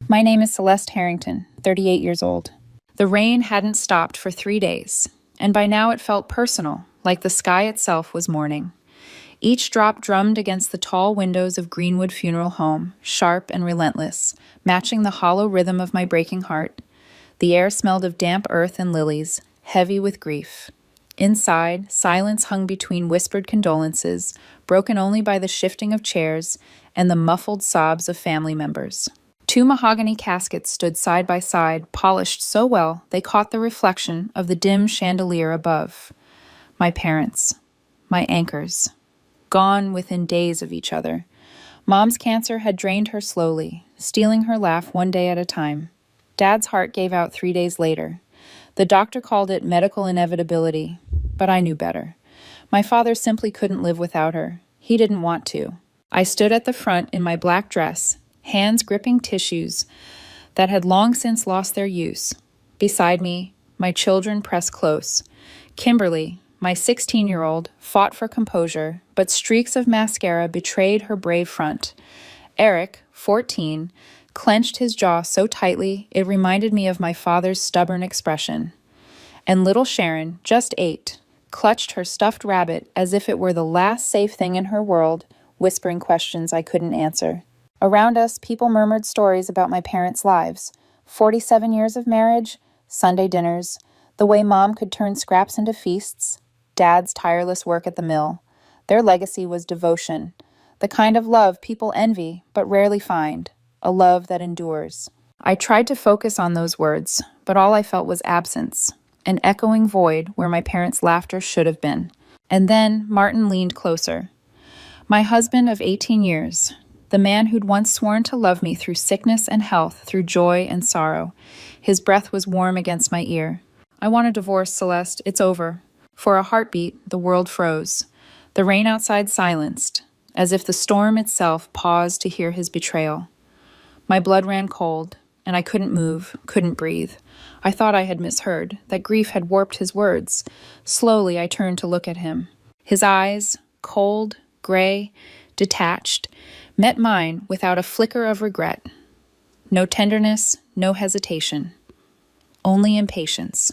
My name is Celeste Harrington, 38 years old. The rain hadn't stopped for 3 days, and by now it felt personal, like the sky itself was mourning. Each drop drummed against the tall windows of Greenwood Funeral Home, sharp and relentless, matching the hollow rhythm of my breaking heart. The air smelled of damp earth and lilies, heavy with grief. Inside, silence hung between whispered condolences, broken only by the shifting of chairs and the muffled sobs of family members. 2 mahogany caskets stood side by side, polished so well they caught the reflection of the dim chandelier above. My parents, my anchors, gone within days of each other. Mom's cancer had drained her slowly, stealing her laugh one day at a time. Dad's heart gave out 3 days later. The doctor called it medical inevitability, but I knew better. My father simply couldn't live without her. He didn't want to. I stood at the front in my black dress, hands gripping tissues that had long since lost their use. Beside me, my children pressed close. Kimberly, my 16-year-old, fought for composure, but streaks of mascara betrayed her brave front. Eric, 14, clenched his jaw so tightly it reminded me of my father's stubborn expression. And little Sharon, just 8, clutched her stuffed rabbit as if it were the last safe thing in her world, whispering questions I couldn't answer. Around us, people murmured stories about my parents' lives. 47 years of marriage, Sunday dinners, the way Mom could turn scraps into feasts, Dad's tireless work at the mill. Their legacy was devotion, the kind of love people envy but rarely find, a love that endures. I tried to focus on those words, but all I felt was absence, an echoing void where my parents' laughter should have been. And then Martin leaned closer. My husband of 18 years, the man who'd once sworn to love me through sickness and health, through joy and sorrow. His breath was warm against my ear. I want a divorce, Celeste. It's over. For a heartbeat, the world froze. The rain outside silenced, as if the storm itself paused to hear his betrayal. My blood ran cold, and I couldn't move, couldn't breathe. I thought I had misheard, that grief had warped his words. Slowly, I turned to look at him. His eyes, cold, gray, detached, met mine without a flicker of regret. No tenderness, no hesitation. Only impatience.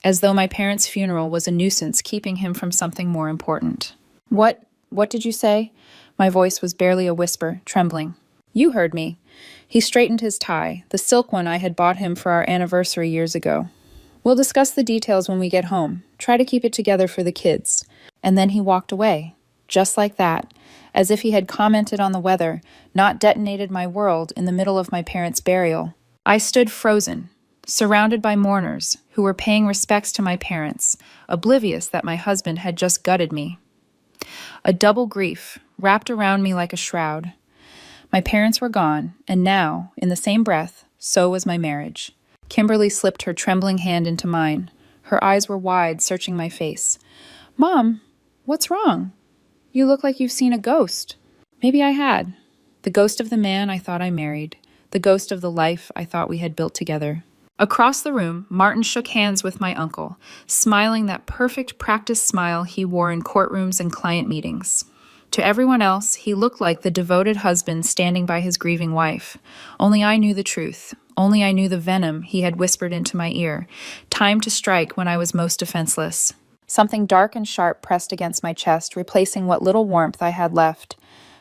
As though my parents' funeral was a nuisance keeping him from something more important. What did you say? My voice was barely a whisper, trembling. You heard me. He straightened his tie, the silk one I had bought him for our anniversary years ago. We'll discuss the details when we get home. Try to keep it together for the kids. And then he walked away, just like that, as if he had commented on the weather, not detonated my world in the middle of my parents' burial. I stood frozen, surrounded by mourners who were paying respects to my parents, oblivious that my husband had just gutted me. A double grief wrapped around me like a shroud. My parents were gone, and now, in the same breath, so was my marriage. Kimberly slipped her trembling hand into mine. Her eyes were wide, searching my face. Mom, what's wrong? You look like you've seen a ghost. Maybe I had. The ghost of the man I thought I married. The ghost of the life I thought we had built together. Across the room, Martin shook hands with my uncle, smiling that perfect practice smile he wore in courtrooms and client meetings. To everyone else, he looked like the devoted husband standing by his grieving wife. Only I knew the truth. Only I knew the venom he had whispered into my ear. Time to strike when I was most defenseless. Something dark and sharp pressed against my chest, replacing what little warmth I had left.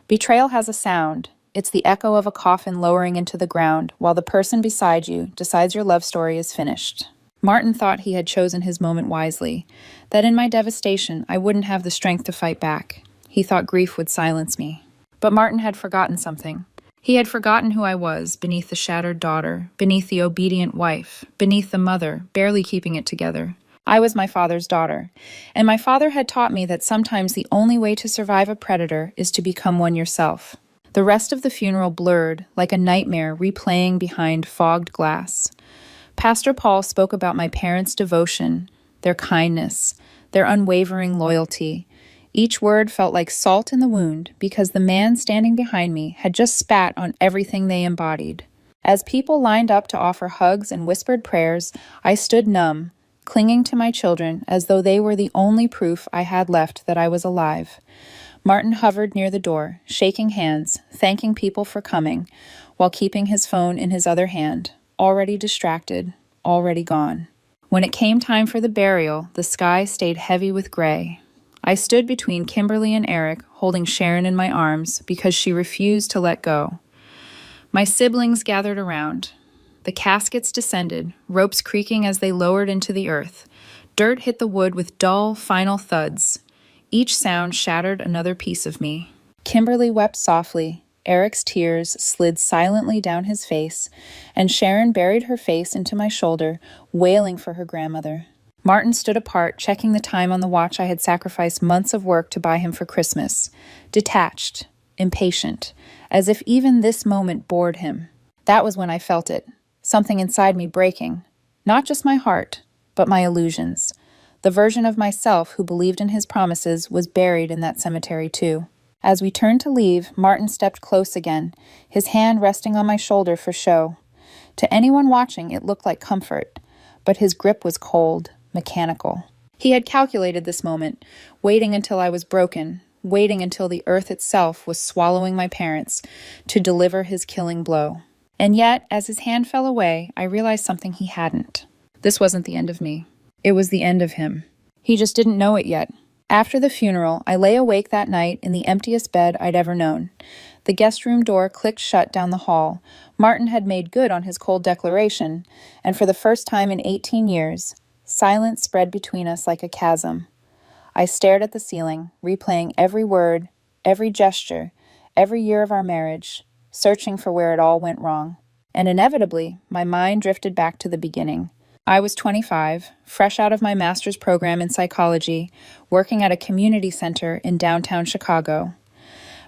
Betrayal has a sound. It's the echo of a coffin lowering into the ground, while the person beside you decides your love story is finished. Martin thought he had chosen his moment wisely, that in my devastation I wouldn't have the strength to fight back. He thought grief would silence me. But Martin had forgotten something. He had forgotten who I was beneath the shattered daughter, beneath the obedient wife, beneath the mother, barely keeping it together. I was my father's daughter, and my father had taught me that sometimes the only way to survive a predator is to become one yourself. The rest of the funeral blurred, like a nightmare replaying behind fogged glass. Pastor Paul spoke about my parents' devotion, their kindness, their unwavering loyalty. Each word felt like salt in the wound because the man standing behind me had just spat on everything they embodied. As people lined up to offer hugs and whispered prayers, I stood numb, clinging to my children as though they were the only proof I had left that I was alive. Martin hovered near the door, shaking hands, thanking people for coming, while keeping his phone in his other hand, already distracted, already gone. When it came time for the burial, the sky stayed heavy with gray. I stood between Kimberly and Eric, holding Sharon in my arms because she refused to let go. My siblings gathered around. The caskets descended, ropes creaking as they lowered into the earth. Dirt hit the wood with dull, final thuds. Each sound shattered another piece of me. Kimberly wept softly. Eric's tears slid silently down his face, and Sharon buried her face into my shoulder, wailing for her grandmother. Martin stood apart, checking the time on the watch I had sacrificed months of work to buy him for Christmas. Detached, impatient, as if even this moment bored him. That was when I felt it. Something inside me breaking. Not just my heart, but my illusions. The version of myself who believed in his promises was buried in that cemetery too. As we turned to leave, Martin stepped close again, his hand resting on my shoulder for show. To anyone watching, it looked like comfort, but his grip was cold, mechanical. He had calculated this moment, waiting until I was broken, waiting until the earth itself was swallowing my parents, to deliver his killing blow. And yet, as his hand fell away, I realized something he hadn't. This wasn't the end of me. It was the end of him. He just didn't know it yet. After the funeral, I lay awake that night in the emptiest bed I'd ever known. The guest room door clicked shut down the hall. Martin had made good on his cold declaration, and for the first time in 18 years, silence spread between us like a chasm. I stared at the ceiling, replaying every word, every gesture, every year of our marriage, searching for where it all went wrong. And inevitably, my mind drifted back to the beginning. I was 25, fresh out of my master's program in psychology, working at a community center in downtown Chicago.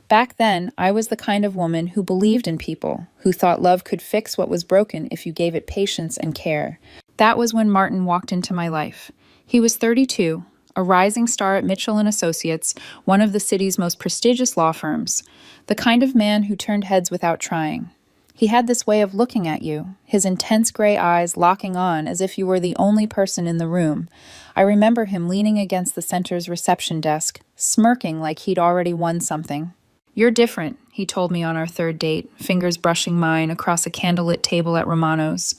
Back then, I was the kind of woman who believed in people, who thought love could fix what was broken if you gave it patience and care. That was when Martin walked into my life. He was 32, a rising star at Mitchell & Associates, one of the city's most prestigious law firms, the kind of man who turned heads without trying. He had this way of looking at you, his intense gray eyes locking on as if you were the only person in the room. I remember him leaning against the center's reception desk, smirking like he'd already won something. "You're different," he told me on our third date, fingers brushing mine across a candlelit table at Romano's.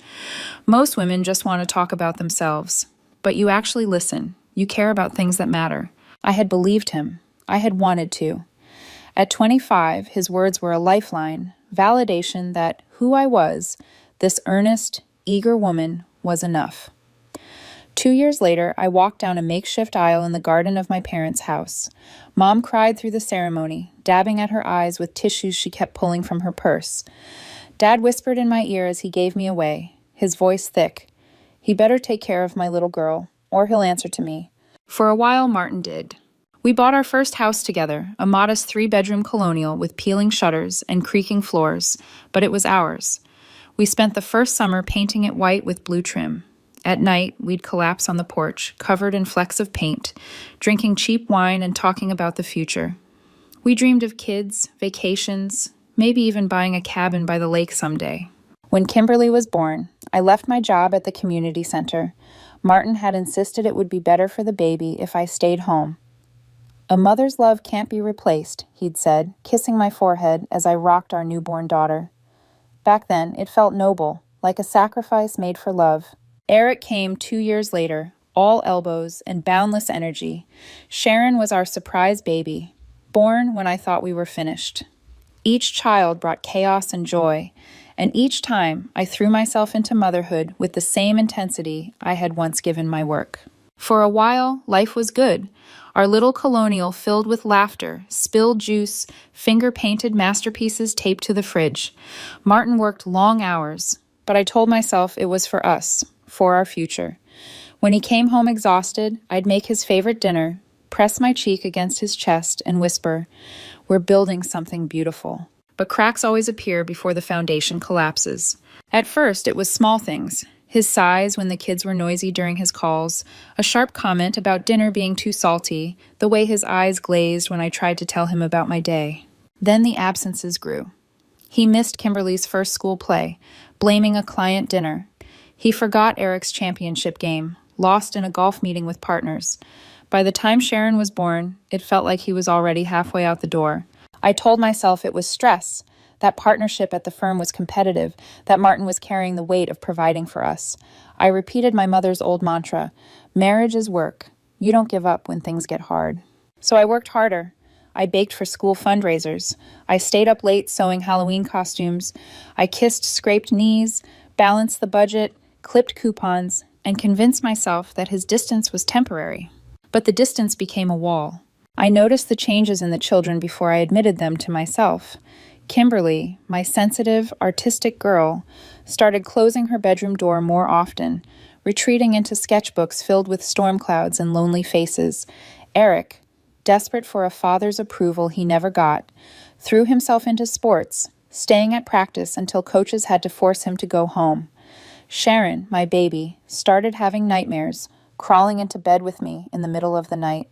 "Most women just want to talk about themselves. But you actually listen. You care about things that matter." I had believed him. I had wanted to. At 25, his words were a lifeline, validation that who I was, this earnest, eager woman, was enough. 2 years later, I walked down a makeshift aisle in the garden of my parents' house. Mom cried through the ceremony, dabbing at her eyes with tissues she kept pulling from her purse. Dad whispered in my ear as he gave me away, his voice thick. He better take care of my little girl, or he'll answer to me. For a while, Martin did. We bought our first house together, a modest 3-bedroom colonial with peeling shutters and creaking floors, but it was ours. We spent the first summer painting it white with blue trim. At night, we'd collapse on the porch, covered in flecks of paint, drinking cheap wine and talking about the future. We dreamed of kids, vacations, maybe even buying a cabin by the lake someday. When Kimberly was born, I left my job at the community center. Martin had insisted it would be better for the baby if I stayed home. "A mother's love can't be replaced," he'd said, kissing my forehead as I rocked our newborn daughter. Back then, it felt noble, like a sacrifice made for love. Eric came 2 years later, all elbows and boundless energy. Sharon was our surprise baby, born when I thought we were finished. Each child brought chaos and joy, and each time I threw myself into motherhood with the same intensity I had once given my work. For a while, life was good. Our little colonial filled with laughter, spilled juice, finger-painted masterpieces taped to the fridge. Martin worked long hours, but I told myself it was for us, for our future. When he came home exhausted, I'd make his favorite dinner, press my cheek against his chest, and whisper, "We're building something beautiful." But cracks always appear before the foundation collapses. At first, it was small things. His sighs when the kids were noisy during his calls, a sharp comment about dinner being too salty, the way his eyes glazed when I tried to tell him about my day. Then the absences grew. He missed Kimberly's first school play, blaming a client dinner. He forgot Eric's championship game, lost in a golf meeting with partners. By the time Sharon was born, it felt like he was already halfway out the door. I told myself it was stress, that partnership at the firm was competitive, that Martin was carrying the weight of providing for us. I repeated my mother's old mantra, marriage is work. You don't give up when things get hard. So I worked harder. I baked for school fundraisers. I stayed up late sewing Halloween costumes. I kissed scraped knees, balanced the budget, clipped coupons, and convinced myself that his distance was temporary. But the distance became a wall. I noticed the changes in the children before I admitted them to myself. Kimberly, my sensitive, artistic girl, started closing her bedroom door more often, retreating into sketchbooks filled with storm clouds and lonely faces. Eric, desperate for a father's approval he never got, threw himself into sports, staying at practice until coaches had to force him to go home. Sharon, my baby, started having nightmares, crawling into bed with me in the middle of the night.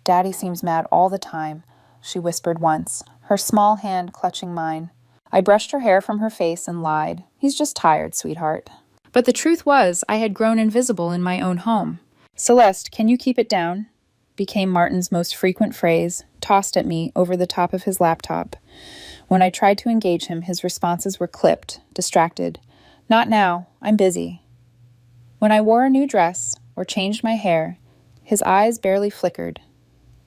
"Daddy seems mad all the time," she whispered once, her small hand clutching mine. I brushed her hair from her face and lied. "He's just tired, sweetheart." But the truth was, I had grown invisible in my own home. "Celeste, can you keep it down?" became Martin's most frequent phrase, tossed at me over the top of his laptop. When I tried to engage him, his responses were clipped, distracted. "Not now. I'm busy." When I wore a new dress or changed my hair, his eyes barely flickered.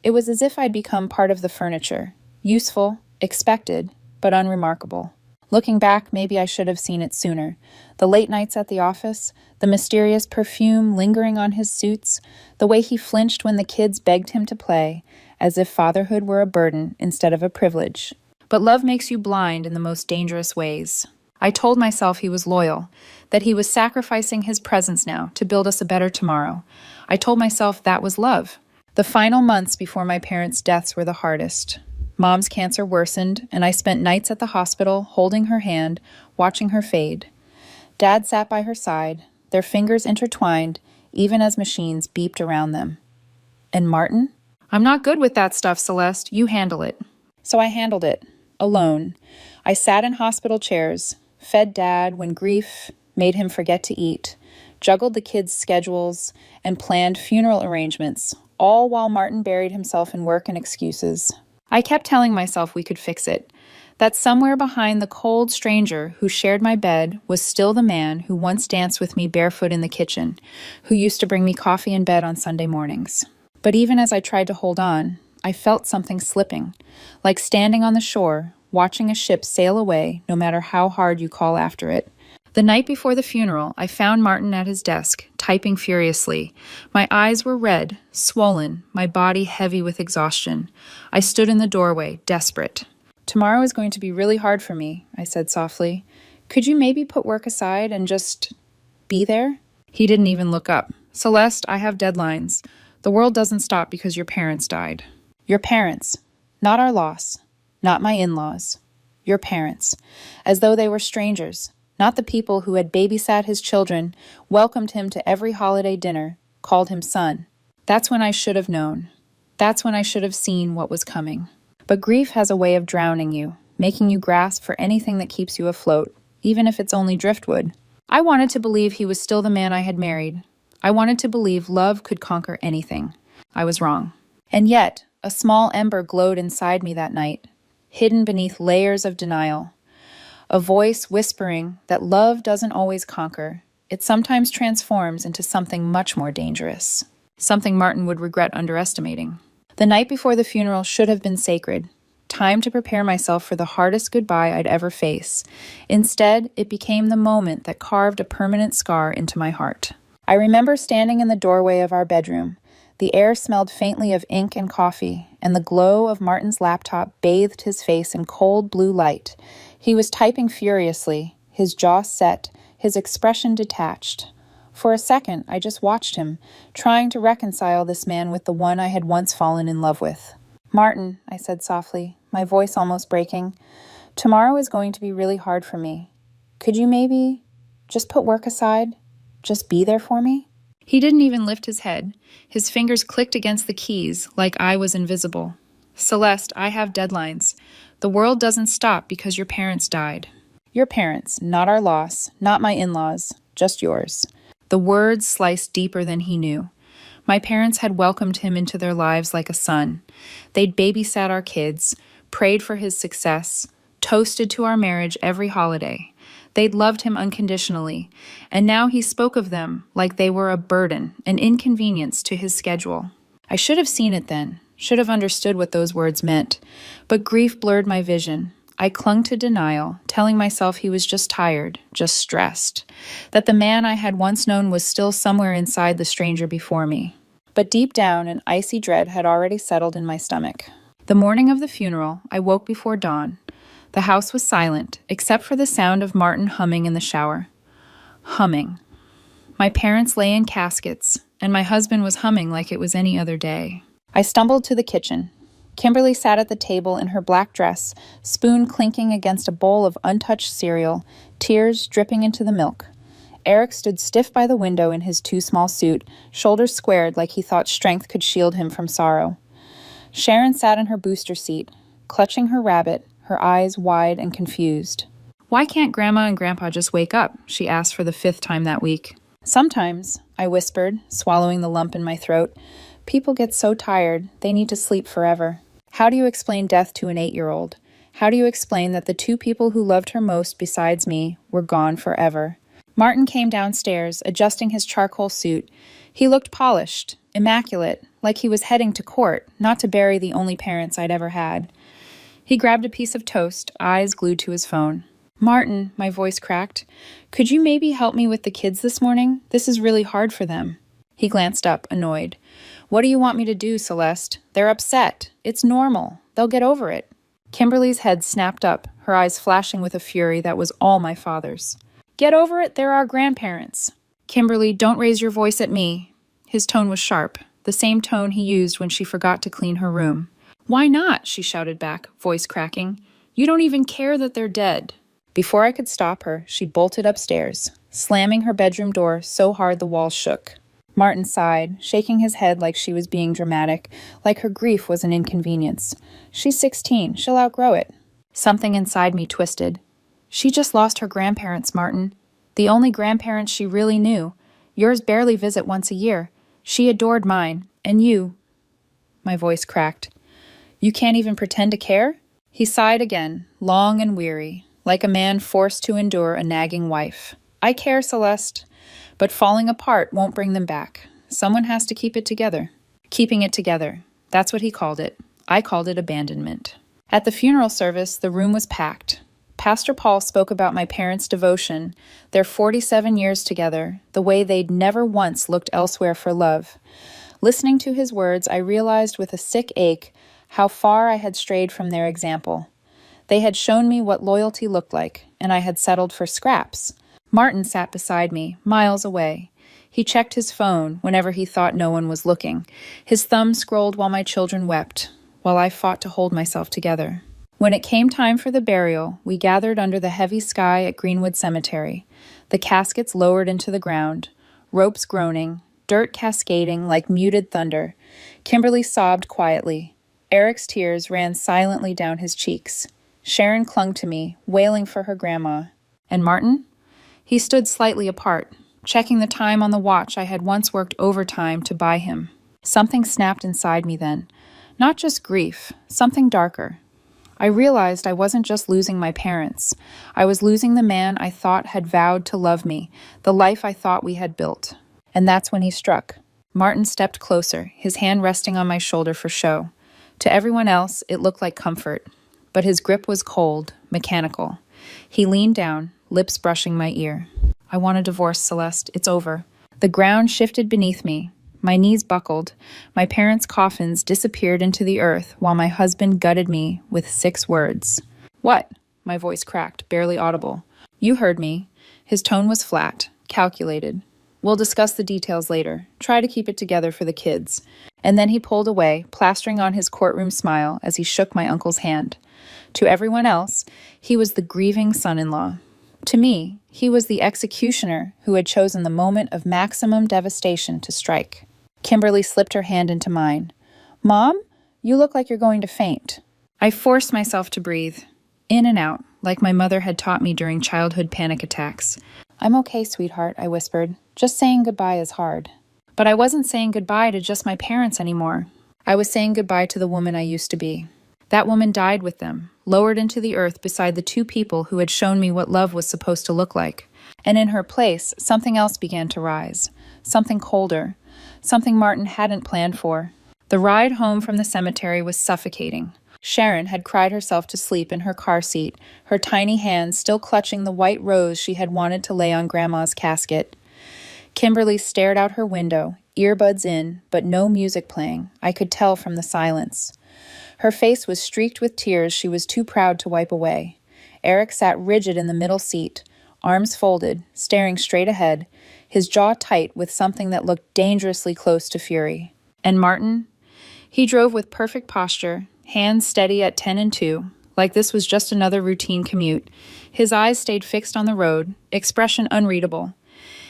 It was as if I'd become part of the furniture, useful, expected, but unremarkable. Looking back, maybe I should have seen it sooner. The late nights at the office, the mysterious perfume lingering on his suits, the way he flinched when the kids begged him to play, as if fatherhood were a burden instead of a privilege. But love makes you blind in the most dangerous ways. I told myself he was loyal, that he was sacrificing his presence now to build us a better tomorrow. I told myself that was love. The final months before my parents' deaths were the hardest. Mom's cancer worsened, and I spent nights at the hospital holding her hand, watching her fade. Dad sat by her side, their fingers intertwined, even as machines beeped around them. And Martin? "I'm not good with that stuff, Celeste. You handle it." So I handled it, alone. I sat in hospital chairs, fed Dad when grief made him forget to eat, juggled the kids' schedules, and planned funeral arrangements, all while Martin buried himself in work and excuses. I kept telling myself we could fix it, that somewhere behind the cold stranger who shared my bed was still the man who once danced with me barefoot in the kitchen, who used to bring me coffee in bed on Sunday mornings. But even as I tried to hold on, I felt something slipping, like standing on the shore, watching a ship sail away no matter how hard you call after it. The night before the funeral, I found Martin at his desk, typing furiously. My eyes were red, swollen, my body heavy with exhaustion. I stood in the doorway, desperate. "Tomorrow is going to be really hard for me," I said softly. "Could you maybe put work aside and just be there?" He didn't even look up. "Celeste, I have deadlines. The world doesn't stop because your parents died." Your parents. Not our loss. Not my in-laws. Your parents. As though they were strangers. Not the people who had babysat his children, welcomed him to every holiday dinner, called him son. That's when I should have known. That's when I should have seen what was coming. But grief has a way of drowning you, making you grasp for anything that keeps you afloat, even if it's only driftwood. I wanted to believe he was still the man I had married. I wanted to believe love could conquer anything. I was wrong. And yet, a small ember glowed inside me that night, hidden beneath layers of denial. A voice whispering that love doesn't always conquer. It sometimes transforms into something much more dangerous. Something Martin would regret underestimating. The night before the funeral should have been sacred. Time to prepare myself for the hardest goodbye I'd ever face. Instead, it became the moment that carved a permanent scar into my heart. I remember standing in the doorway of our bedroom. The air smelled faintly of ink and coffee, and the glow of Martin's laptop bathed his face in cold blue light. He was typing furiously, his jaw set, his expression detached. For a second, I just watched him, trying to reconcile this man with the one I had once fallen in love with. "Martin," I said softly, my voice almost breaking, "tomorrow is going to be really hard for me. Could you maybe just put work aside? Just be there for me?" He didn't even lift his head. His fingers clicked against the keys like I was invisible. "Celeste, I have deadlines. The world doesn't stop because your parents died." Your parents, not our loss, not my in-laws, just yours. The words sliced deeper than he knew. My parents had welcomed him into their lives like a son. They'd babysat our kids, prayed for his success, toasted to our marriage every holiday. They'd loved him unconditionally, and now he spoke of them like they were a burden, an inconvenience to his schedule. I should have seen it then, should have understood what those words meant, but grief blurred my vision. I clung to denial, telling myself he was just tired, just stressed, that the man I had once known was still somewhere inside the stranger before me. But deep down, an icy dread had already settled in my stomach. The morning of the funeral, I woke before dawn. The house was silent, except for the sound of Martin humming in the shower. Humming. My parents lay in caskets, and my husband was humming like it was any other day. I stumbled to the kitchen. Kimberly sat at the table in her black dress, spoon clinking against a bowl of untouched cereal, tears dripping into the milk. Eric stood stiff by the window in his too small suit, shoulders squared like he thought strength could shield him from sorrow. Sharon sat in her booster seat, clutching her rabbit, her eyes wide and confused. "Why can't Grandma and Grandpa just wake up?" she asked for the 5th time that week. "Sometimes," I whispered, swallowing the lump in my throat, "people get so tired, they need to sleep forever." How do you explain death to an 8-year-old? How do you explain that the 2 people who loved her most besides me were gone forever? Martin came downstairs, adjusting his charcoal suit. He looked polished, immaculate, like he was heading to court, not to bury the only parents I'd ever had. He grabbed a piece of toast, eyes glued to his phone. "Martin," my voice cracked, "could you maybe help me with the kids this morning? This is really hard for them." He glanced up, annoyed. "What do you want me to do, Celeste? They're upset. It's normal. They'll get over it." Kimberly's head snapped up, her eyes flashing with a fury that was all my father's. "Get over it? They're our grandparents." "Kimberly, don't raise your voice at me." His tone was sharp, the same tone he used when she forgot to clean her room. "Why not?" she shouted back, voice cracking. "You don't even care that they're dead." Before I could stop her, she bolted upstairs, slamming her bedroom door so hard the walls shook. Martin sighed, shaking his head like she was being dramatic, like her grief was an inconvenience. "She's 16. She'll outgrow it." Something inside me twisted. "She just lost her grandparents, Martin. The only grandparents she really knew. Yours barely visit once a year. She adored mine. And you—" My voice cracked. "You can't even pretend to care?" He sighed again, long and weary, like a man forced to endure a nagging wife. "I care, Celeste. But falling apart won't bring them back. Someone has to keep it together." Keeping it together. That's what he called it. I called it abandonment. At the funeral service, the room was packed. Pastor Paul spoke about my parents' devotion, their 47 years together, the way they'd never once looked elsewhere for love. Listening to his words, I realized with a sick ache how far I had strayed from their example. They had shown me what loyalty looked like, and I had settled for scraps. Martin sat beside me, miles away. He checked his phone whenever he thought no one was looking. His thumb scrolled while my children wept, while I fought to hold myself together. When it came time for the burial, we gathered under the heavy sky at Greenwood Cemetery, the caskets lowered into the ground, ropes groaning, dirt cascading like muted thunder. Kimberly sobbed quietly. Eric's tears ran silently down his cheeks. Sharon clung to me, wailing for her grandma. And Martin? He stood slightly apart, checking the time on the watch I had once worked overtime to buy him. Something snapped inside me then. Not just grief, something darker. I realized I wasn't just losing my parents. I was losing the man I thought had vowed to love me, the life I thought we had built. And that's when he struck. Martin stepped closer, his hand resting on my shoulder for show. To everyone else, it looked like comfort. But his grip was cold, mechanical. He leaned down, lips brushing my ear. "I want a divorce, Celeste. It's over." The ground shifted beneath me. My knees buckled. My parents' coffins disappeared into the earth while my husband gutted me with 6 words. "What?" My voice cracked, barely audible. "You heard me." His tone was flat, calculated. "We'll discuss the details later. Try to keep it together for the kids." And then he pulled away, plastering on his courtroom smile as he shook my uncle's hand. To everyone else, he was the grieving son-in-law. To me, he was the executioner who had chosen the moment of maximum devastation to strike. Kimberly slipped her hand into mine. "Mom, you look like you're going to faint." I forced myself to breathe, in and out, like my mother had taught me during childhood panic attacks. "I'm okay, sweetheart," I whispered. "Just saying goodbye is hard." But I wasn't saying goodbye to just my parents anymore. I was saying goodbye to the woman I used to be. That woman died with them, lowered into the earth beside the two people who had shown me what love was supposed to look like. And in her place, something else began to rise. Something colder. Something Martin hadn't planned for. The ride home from the cemetery was suffocating. Sharon had cried herself to sleep in her car seat, her tiny hands still clutching the white rose she had wanted to lay on Grandma's casket. Kimberly stared out her window, earbuds in, but no music playing. I could tell from the silence. Her face was streaked with tears she was too proud to wipe away. Eric sat rigid in the middle seat, arms folded, staring straight ahead, his jaw tight with something that looked dangerously close to fury. And Martin? He drove with perfect posture, hands steady at 10 and 2, like this was just another routine commute. His eyes stayed fixed on the road, expression unreadable.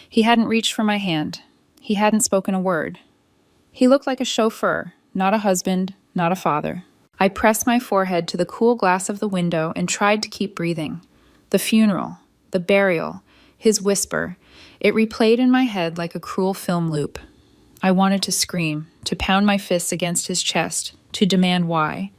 He hadn't reached for my hand. He hadn't spoken a word. He looked like a chauffeur, not a husband, not a father. I pressed my forehead to the cool glass of the window and tried to keep breathing. The funeral, the burial, his whisper, it replayed in my head like a cruel film loop. I wanted to scream, to pound my fists against his chest, to demand why.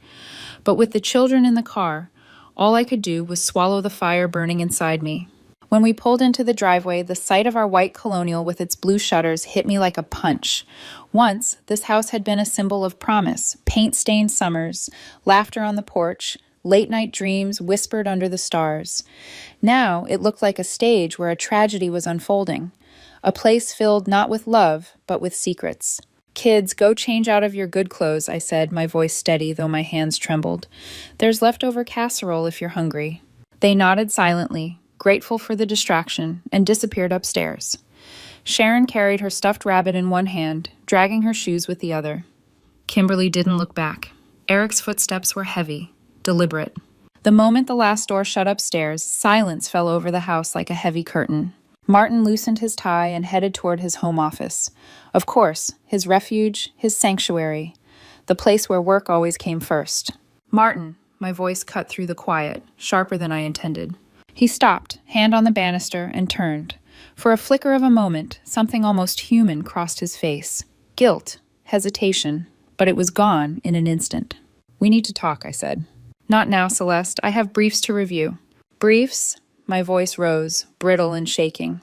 But with the children in the car, all I could do was swallow the fire burning inside me. When we pulled into the driveway, the sight of our white colonial with its blue shutters hit me like a punch. Once, this house had been a symbol of promise, paint-stained summers, laughter on the porch, late-night dreams whispered under the stars. Now, it looked like a stage where a tragedy was unfolding, a place filled not with love, but with secrets. "Kids, go change out of your good clothes," I said, my voice steady, though my hands trembled. "There's leftover casserole if you're hungry." They nodded silently, grateful for the distraction, and disappeared upstairs. Sharon carried her stuffed rabbit in one hand, dragging her shoes with the other. Kimberly didn't look back. Eric's footsteps were heavy, deliberate. The moment the last door shut upstairs, silence fell over the house like a heavy curtain. Martin loosened his tie and headed toward his home office. Of course, his refuge, his sanctuary, the place where work always came first. "Martin," my voice cut through the quiet, sharper than I intended. He stopped, hand on the banister, and turned. For a flicker of a moment, something almost human crossed his face. Guilt, hesitation, but it was gone in an instant. "We need to talk," I said. "Not now, Celeste. I have briefs to review." "Briefs?" My voice rose, brittle and shaking.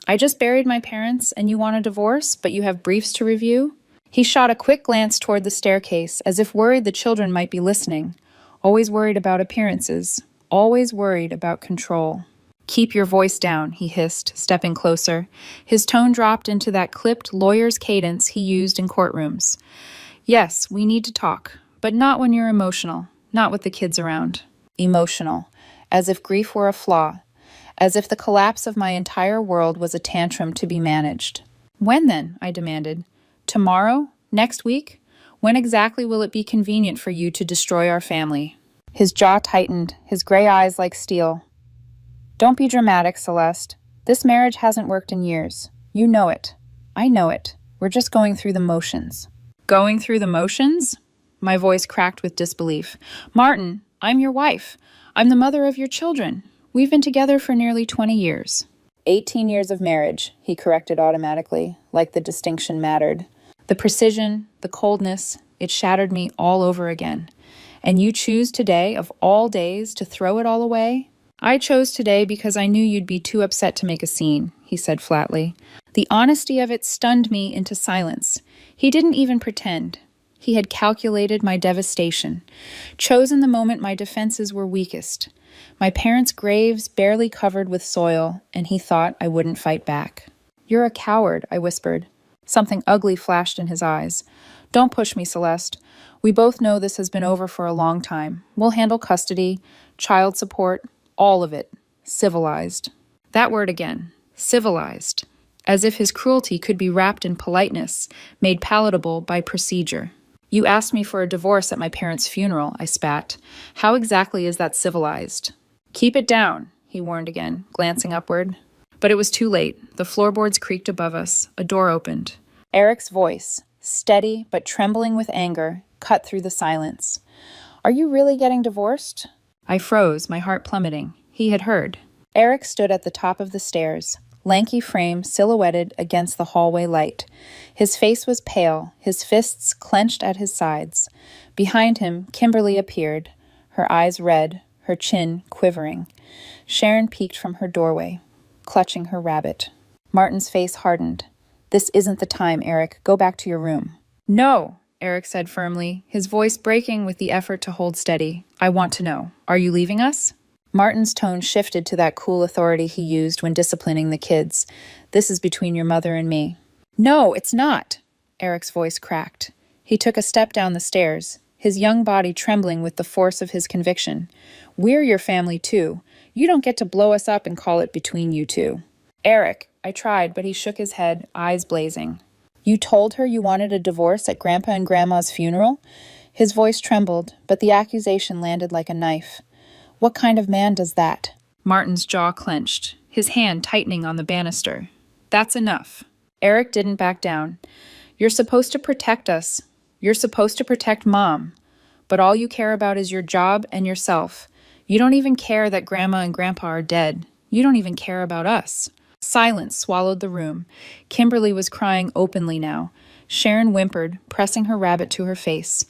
"I just buried my parents, and you want a divorce, but you have briefs to review?" He shot a quick glance toward the staircase, as if worried the children might be listening. Always worried about appearances. Always worried about control. "Keep your voice down," he hissed, stepping closer. His tone dropped into that clipped lawyer's cadence he used in courtrooms. "Yes, we need to talk, but not when you're emotional, not with the kids around." Emotional, as if grief were a flaw, as if the collapse of my entire world was a tantrum to be managed. "When then?" I demanded. "Tomorrow? Next week? When exactly will it be convenient for you to destroy our family?" His jaw tightened, his gray eyes like steel. "Don't be dramatic, Celeste. This marriage hasn't worked in years. You know it. I know it. We're just going through the motions." "Going through the motions?" My voice cracked with disbelief. "Martin, I'm your wife. I'm the mother of your children. We've been together for nearly 20 years. 18 years of marriage," he corrected automatically, like the distinction mattered. The precision, the coldness, it shattered me all over again. "And you choose today, of all days, to throw it all away?" "I chose today because I knew you'd be too upset to make a scene," he said flatly. The honesty of it stunned me into silence. He didn't even pretend. He had calculated my devastation, chosen the moment my defenses were weakest. My parents' graves barely covered with soil, and he thought I wouldn't fight back. "You're a coward," I whispered. Something ugly flashed in his eyes. "Don't push me, Celeste. We both know this has been over for a long time. We'll handle custody, child support, all of it. Civilized." That word again. Civilized. As if his cruelty could be wrapped in politeness, made palatable by procedure. "You asked me for a divorce at my parents' funeral," I spat. "How exactly is that civilized?" "Keep it down," he warned again, glancing upward. But it was too late. The floorboards creaked above us. A door opened. Eric's voice, steady but trembling with anger, cut through the silence. "Are you really getting divorced?" I froze, my heart plummeting. He had heard. Eric stood at the top of the stairs, lanky frame silhouetted against the hallway light. His face was pale, his fists clenched at his sides. Behind him, Kimberly appeared, her eyes red, her chin quivering. Sharon peeked from her doorway, clutching her rabbit. Martin's face hardened. "This isn't the time, Eric. Go back to your room." "No," Eric said firmly, his voice breaking with the effort to hold steady. "I want to know. Are you leaving us?" Martin's tone shifted to that cool authority he used when disciplining the kids. "This is between your mother and me." "No, it's not," Eric's voice cracked. He took a step down the stairs, his young body trembling with the force of his conviction. "We're your family, too. You don't get to blow us up and call it between you two." "Eric," I tried, but he shook his head, eyes blazing. "You told her you wanted a divorce at Grandpa and Grandma's funeral?" His voice trembled, but the accusation landed like a knife. "What kind of man does that?" Martin's jaw clenched, his hand tightening on the banister. "That's enough." Eric didn't back down. "You're supposed to protect us. You're supposed to protect Mom. But all you care about is your job and yourself. You don't even care that Grandma and Grandpa are dead. You don't even care about us." Silence swallowed the room. Kimberly was crying openly now. Sharon whimpered, pressing her rabbit to her face.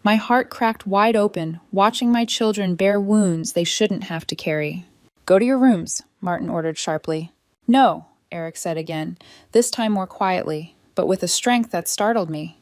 My heart cracked wide open, watching my children bear wounds they shouldn't have to carry. "Go to your rooms," Martin ordered sharply. "No," Eric said again, this time more quietly, but with a strength that startled me.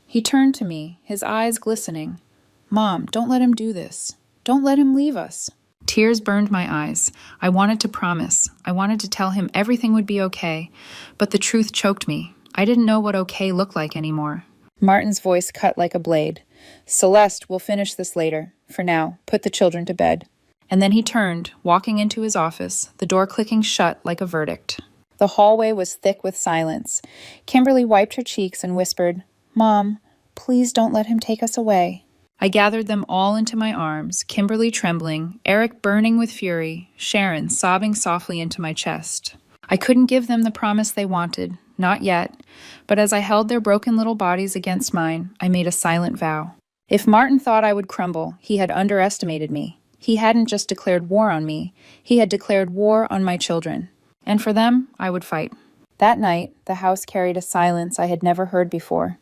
He turned to me, his eyes glistening. "Mom, don't let him do this. Don't let him leave us." Tears burned my eyes. I wanted to promise. I wanted to tell him everything would be okay, but the truth choked me. I didn't know what okay looked like anymore. Martin's voice cut like a blade. "Celeste, we'll finish this later. For now, put the children to bed." And then he turned, walking into his office, the door clicking shut like a verdict. The hallway was thick with silence. Kimberly wiped her cheeks and whispered, "Mom, please don't let him take us away." I gathered them all into my arms, Kimberly trembling, Eric burning with fury, Sharon sobbing softly into my chest. I couldn't give them the promise they wanted, not yet, but as I held their broken little bodies against mine, I made a silent vow. If Martin thought I would crumble, he had underestimated me. He hadn't just declared war on me, he had declared war on my children. And for them, I would fight. That night, the house carried a silence I had never heard before.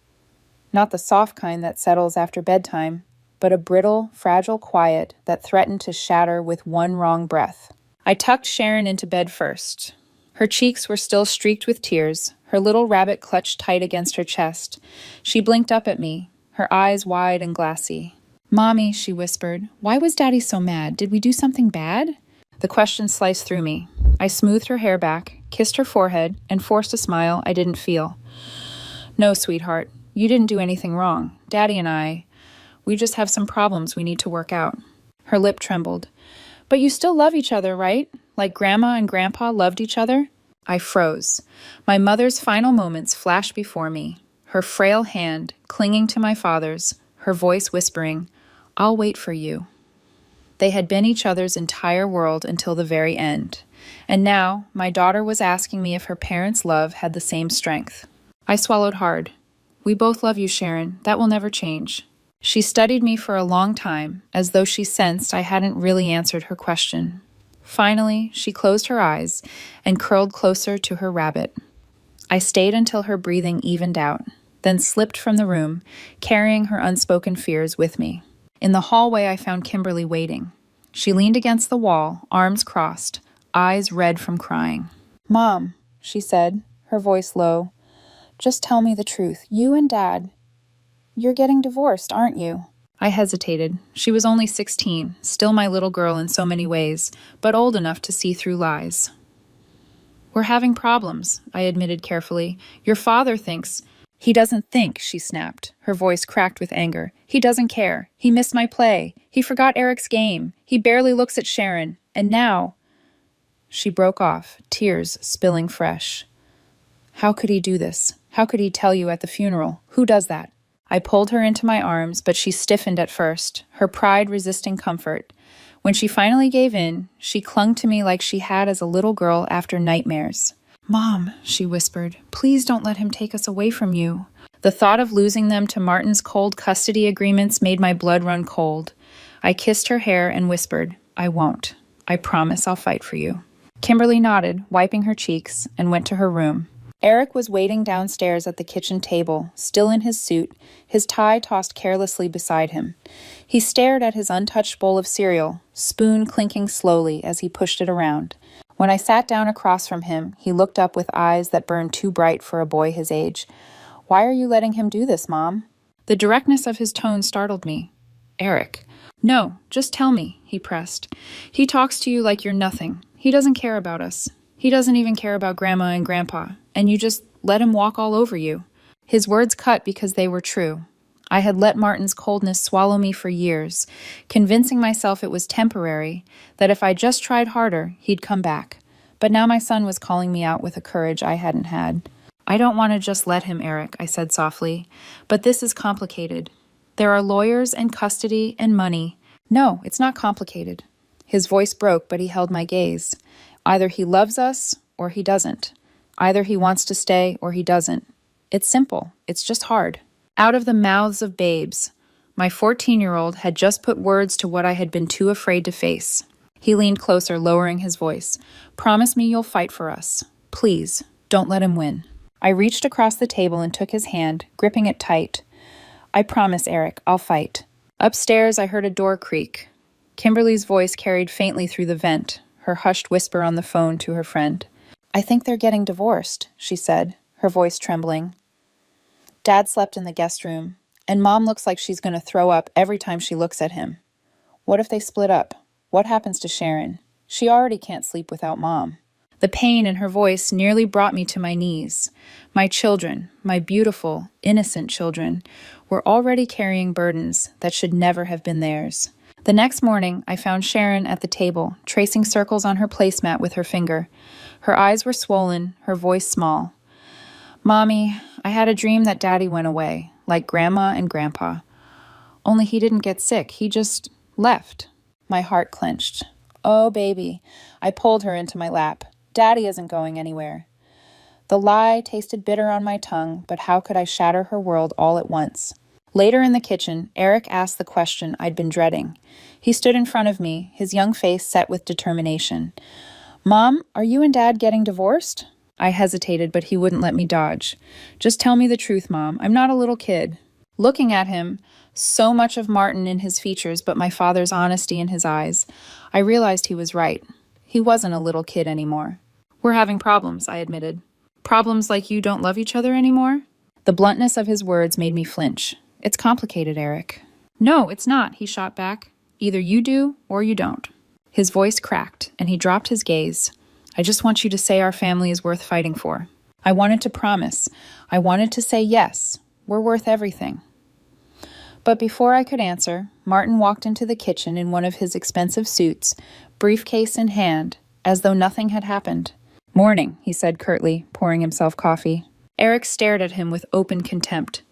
Not the soft kind that settles after bedtime, but a brittle, fragile quiet that threatened to shatter with one wrong breath. I tucked Sharon into bed first. Her cheeks were still streaked with tears, her little rabbit clutched tight against her chest. She blinked up at me, her eyes wide and glassy. "Mommy," she whispered, "why was Daddy so mad? Did we do something bad?" The question sliced through me. I smoothed her hair back, kissed her forehead, and forced a smile I didn't feel. "No, sweetheart. You didn't do anything wrong. Daddy and we just have some problems we need to work out." Her lip trembled. "But you still love each other, right? Like Grandma and Grandpa loved each other?" I froze. My mother's final moments flashed before me, her frail hand clinging to my father's, her voice whispering, "I'll wait for you." They had been each other's entire world until the very end. And now, my daughter was asking me if her parents' love had the same strength. I swallowed hard. "We both love you, Sharon. That will never change." She studied me for a long time, as though she sensed I hadn't really answered her question. Finally, she closed her eyes and curled closer to her rabbit. I stayed until her breathing evened out, then slipped from the room, carrying her unspoken fears with me. In the hallway, I found Kimberly waiting. She leaned against the wall, arms crossed, eyes red from crying. "Mom," she said, her voice low, "just tell me the truth. You and Dad, you're getting divorced, aren't you?" I hesitated. She was only 16, still my little girl in so many ways, but old enough to see through lies. "We're having problems," I admitted carefully. "Your father thinks—" "He doesn't think," she snapped, her voice cracked with anger. "He doesn't care. He missed my play. He forgot Eric's game. He barely looks at Sharon. And now—" She broke off, tears spilling fresh. "How could he do this? How could he tell you at the funeral? Who does that?" I pulled her into my arms, but she stiffened at first, her pride resisting comfort. When she finally gave in, she clung to me like she had as a little girl after nightmares. "Mom," she whispered, "please don't let him take us away from you." The thought of losing them to Martin's cold custody agreements made my blood run cold. I kissed her hair and whispered, "I won't. I promise I'll fight for you." Kimberly nodded, wiping her cheeks, and went to her room. Eric was waiting downstairs at the kitchen table, still in his suit, his tie tossed carelessly beside him. He stared at his untouched bowl of cereal, spoon clinking slowly as he pushed it around. When I sat down across from him, he looked up with eyes that burned too bright for a boy his age. "Why are you letting him do this, Mom?" The directness of his tone startled me. "Eric." "No, just tell me," he pressed. "He talks to you like you're nothing. He doesn't care about us. He doesn't even care about Grandma and Grandpa, and you just let him walk all over you." His words cut because they were true. I had let Martin's coldness swallow me for years, convincing myself it was temporary, that if I just tried harder, he'd come back. But now my son was calling me out with a courage I hadn't had. "I don't want to just let him, Eric," I said softly, "but this is complicated. There are lawyers and custody and money." "No, it's not complicated." His voice broke, but he held my gaze. "Either he loves us or he doesn't. Either he wants to stay or he doesn't. It's simple. It's just hard." Out of the mouths of babes, my 14-year-old had just put words to what I had been too afraid to face. He leaned closer, lowering his voice. "Promise me you'll fight for us. Please, don't let him win." I reached across the table and took his hand, gripping it tight. "I promise, Eric, I'll fight." Upstairs, I heard a door creak. Kimberly's voice carried faintly through the vent, her hushed whisper on the phone to her friend. "I think they're getting divorced," she said, her voice trembling. "Dad slept in the guest room, and Mom looks like she's going to throw up every time she looks at him. What if they split up? What happens to Sharon? She already can't sleep without Mom." The pain in her voice nearly brought me to my knees. My children, my beautiful, innocent children, were already carrying burdens that should never have been theirs. The next morning, I found Sharon at the table, tracing circles on her placemat with her finger. Her eyes were swollen, her voice small. "Mommy, I had a dream that Daddy went away, like Grandma and Grandpa. Only he didn't get sick, he just left." My heart clenched. "Oh, baby." I pulled her into my lap. "Daddy isn't going anywhere." The lie tasted bitter on my tongue, but how could I shatter her world all at once? Later in the kitchen, Eric asked the question I'd been dreading. He stood in front of me, his young face set with determination. "Mom, are you and Dad getting divorced?" I hesitated, but he wouldn't let me dodge. "Just tell me the truth, Mom. I'm not a little kid." Looking at him, so much of Martin in his features but my father's honesty in his eyes, I realized he was right. He wasn't a little kid anymore. "We're having problems," I admitted. "Problems like you don't love each other anymore?" The bluntness of his words made me flinch. "It's complicated, Eric." "No, it's not," he shot back. "Either you do or you don't." His voice cracked, and he dropped his gaze. "I just want you to say our family is worth fighting for." I wanted to promise. I wanted to say yes. We're worth everything. But before I could answer, Martin walked into the kitchen in one of his expensive suits, briefcase in hand, as though nothing had happened. "Morning," he said curtly, pouring himself coffee. Eric stared at him with open contempt.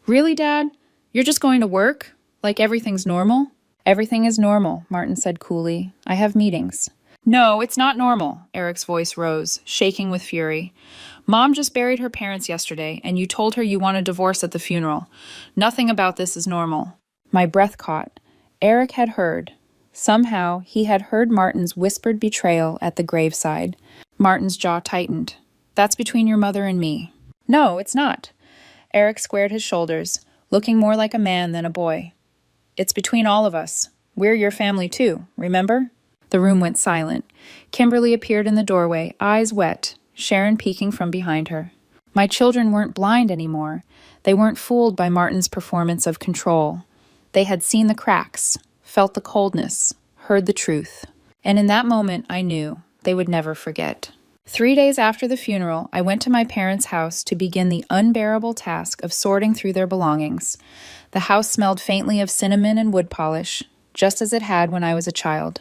"Really, Dad? You're just going to work? Like everything's normal?" "Everything is normal," Martin said coolly. "I have meetings." "No, it's not normal," Eric's voice rose, shaking with fury. "Mom just buried her parents yesterday, and you told her you want a divorce at the funeral. Nothing about this is normal." My breath caught. Eric had heard. Somehow, he had heard Martin's whispered betrayal at the graveside. Martin's jaw tightened. "That's between your mother and me." "No, it's not." Eric squared his shoulders, looking more like a man than a boy. "It's between all of us. We're your family too, remember?" The room went silent. Kimberly appeared in the doorway, eyes wet, Sharon peeking from behind her. My children weren't blind anymore. They weren't fooled by Martin's performance of control. They had seen the cracks, felt the coldness, heard the truth. And in that moment, I knew they would never forget. 3 days after the funeral, I went to my parents' house to begin the unbearable task of sorting through their belongings. The house smelled faintly of cinnamon and wood polish, just as it had when I was a child.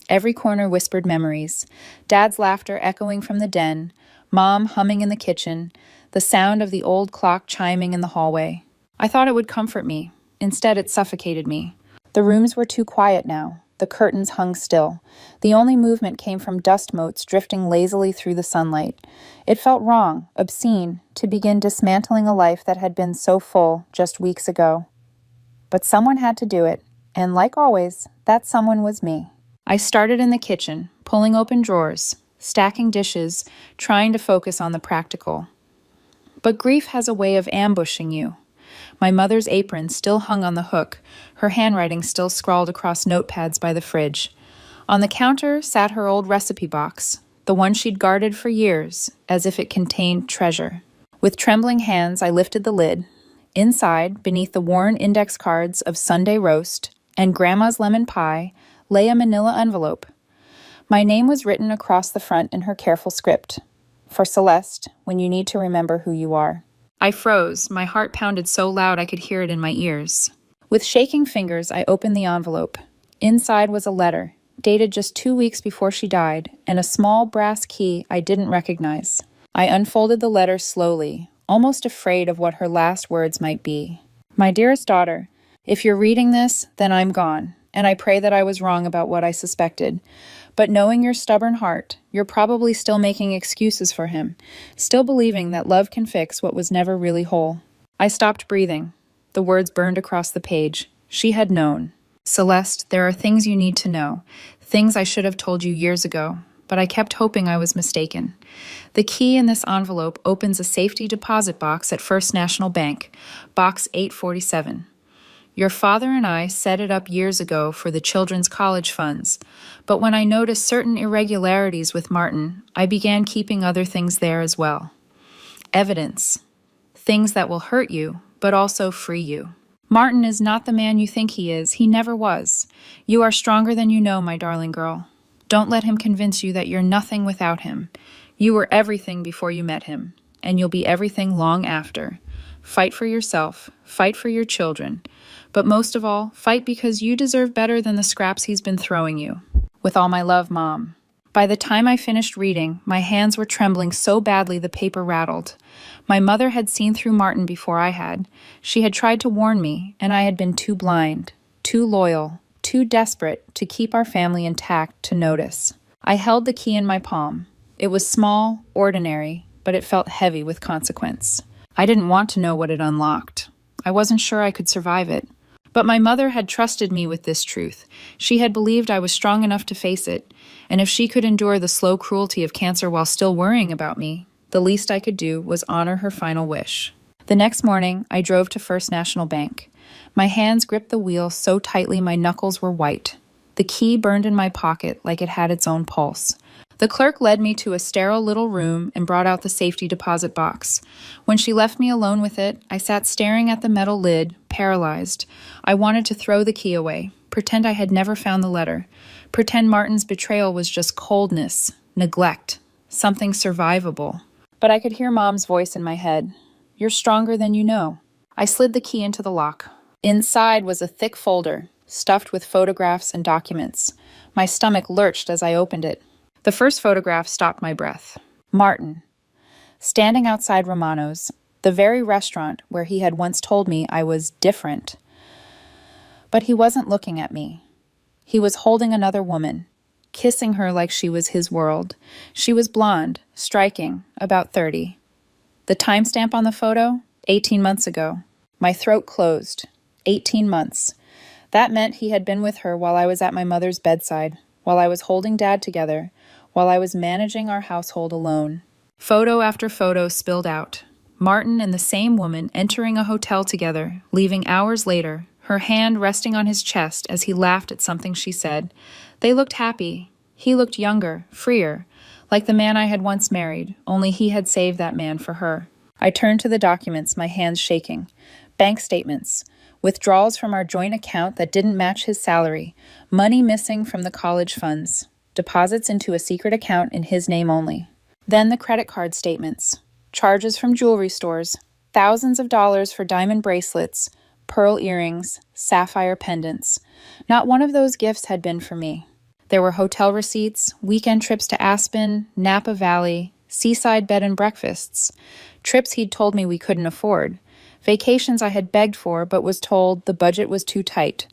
Every corner whispered memories. Dad's laughter echoing from the den, Mom humming in the kitchen, the sound of the old clock chiming in the hallway. I thought it would comfort me. Instead, it suffocated me. The rooms were too quiet now. The curtains hung still. The only movement came from dust motes drifting lazily through the sunlight. It felt wrong, obscene, to begin dismantling a life that had been so full just weeks ago. But someone had to do it, and like always, that someone was me. I started in the kitchen, pulling open drawers, stacking dishes, trying to focus on the practical. But grief has a way of ambushing you. My mother's apron still hung on the hook, her handwriting still scrawled across notepads by the fridge. On the counter sat her old recipe box, the one she'd guarded for years, as if it contained treasure. With trembling hands, I lifted the lid. Inside, beneath the worn index cards of Sunday roast and Grandma's lemon pie, lay a manila envelope. My name was written across the front in her careful script. For Celeste, when you need to remember who you are. I froze, my heart pounded so loud I could hear it in my ears. With shaking fingers, I opened the envelope. Inside was a letter, dated just 2 weeks before she died, and a small brass key I didn't recognize. I unfolded the letter slowly, almost afraid of what her last words might be. My dearest daughter, if you're reading this, then I'm gone, and I pray that I was wrong about what I suspected. But knowing your stubborn heart, you're probably still making excuses for him, still believing that love can fix what was never really whole. I stopped breathing. The words burned across the page. She had known. Celeste, there are things you need to know, things I should have told you years ago, but I kept hoping I was mistaken. The key in this envelope opens a safety deposit box at First National Bank, box 847. Your father and I set it up years ago for the children's college funds, but when I noticed certain irregularities with Martin, I began keeping other things there as well. Evidence. Things that will hurt you, but also free you. Martin is not the man you think he is. He never was. You are stronger than you know, my darling girl. Don't let him convince you that you're nothing without him. You were everything before you met him, and you'll be everything long after. Fight for yourself. Fight for your children. But most of all, fight because you deserve better than the scraps he's been throwing you. With all my love, Mom. By the time I finished reading, my hands were trembling so badly the paper rattled. My mother had seen through Martin before I had. She had tried to warn me, and I had been too blind, too loyal, too desperate to keep our family intact to notice. I held the key in my palm. It was small, ordinary, but it felt heavy with consequence. I didn't want to know what it unlocked. I wasn't sure I could survive it. But my mother had trusted me with this truth. She had believed I was strong enough to face it, and if she could endure the slow cruelty of cancer while still worrying about me, the least I could do was honor her final wish. The next morning, I drove to First National Bank. My hands gripped the wheel so tightly my knuckles were white. The key burned in my pocket like it had its own pulse. The clerk led me to a sterile little room and brought out the safety deposit box. When she left me alone with it, I sat staring at the metal lid, paralyzed. I wanted to throw the key away, pretend I had never found the letter, pretend Martin's betrayal was just coldness, neglect, something survivable. But I could hear Mom's voice in my head. You're stronger than you know. I slid the key into the lock. Inside was a thick folder, stuffed with photographs and documents. My stomach lurched as I opened it. The first photograph stopped my breath. Martin, standing outside Romano's, the very restaurant where he had once told me I was different. But he wasn't looking at me. He was holding another woman, kissing her like she was his world. She was blonde, striking, about 30. The timestamp on the photo? 18 months ago. My throat closed. 18 months. That meant he had been with her while I was at my mother's bedside, while I was holding Dad together, while I was managing our household alone. Photo after photo spilled out. Martin and the same woman entering a hotel together, leaving hours later, her hand resting on his chest as he laughed at something she said. They looked happy. He looked younger, freer, like the man I had once married, only he had saved that man for her. I turned to the documents, my hands shaking. Bank statements. Withdrawals from our joint account that didn't match his salary. Money missing from the college funds. Deposits into a secret account in his name only. Then the credit card statements. Charges from jewelry stores. Thousands of dollars for diamond bracelets, pearl earrings, sapphire pendants. Not one of those gifts had been for me. There were hotel receipts, weekend trips to Aspen, Napa Valley, seaside bed and breakfasts. Trips he'd told me we couldn't afford. Vacations I had begged for but was told the budget was too tight.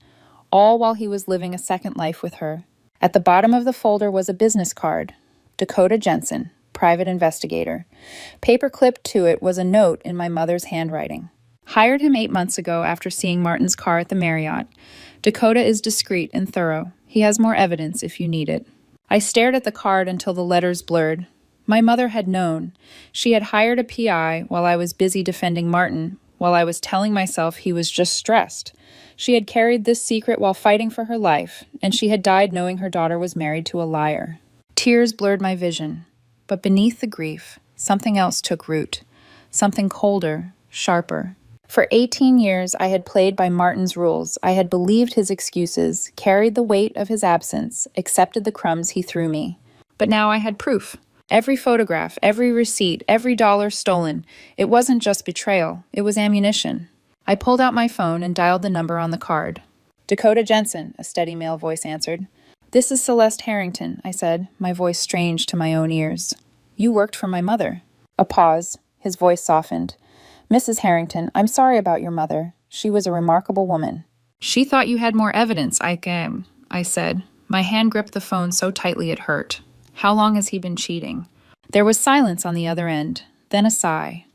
All while he was living a second life with her. At the bottom of the folder was a business card. Dakota Jensen, private investigator. Paper-clipped to it was a note in my mother's handwriting. Hired him 8 months ago after seeing Martin's car at the Marriott. Dakota is discreet and thorough. He has more evidence if you need it. I stared at the card until the letters blurred. My mother had known. She had hired a PI while I was busy defending Martin, while I was telling myself he was just stressed. She had carried this secret while fighting for her life, and she had died knowing her daughter was married to a liar. Tears blurred my vision, but beneath the grief, something else took root. Something colder, sharper. For 18 years, I had played by Martin's rules. I had believed his excuses, carried the weight of his absence, accepted the crumbs he threw me. But now I had proof. Every photograph, every receipt, every dollar stolen. It wasn't just betrayal, it was ammunition. I pulled out my phone and dialed the number on the card. Dakota Jensen, a steady male voice answered. This is Celeste Harrington, I said, my voice strange to my own ears. You worked for my mother. A pause. His voice softened. Mrs. Harrington, I'm sorry about your mother. She was a remarkable woman. She thought you had more evidence, I said. My hand gripped the phone so tightly it hurt. How long has he been cheating? There was silence on the other end, then a sigh.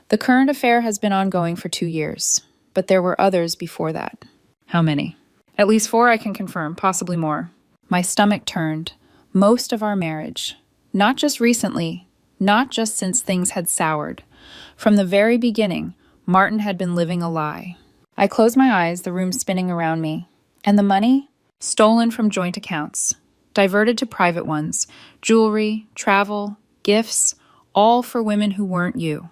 The current affair has been ongoing for 2 years, but there were others before that. How many? At least 4 I can confirm, possibly more. My stomach turned. Most of our marriage. Not just recently, not just since things had soured. From the very beginning, Martin had been living a lie. I closed my eyes, the room spinning around me. And the money? Stolen from joint accounts. Diverted to private ones. Jewelry, travel, gifts, all for women who weren't you.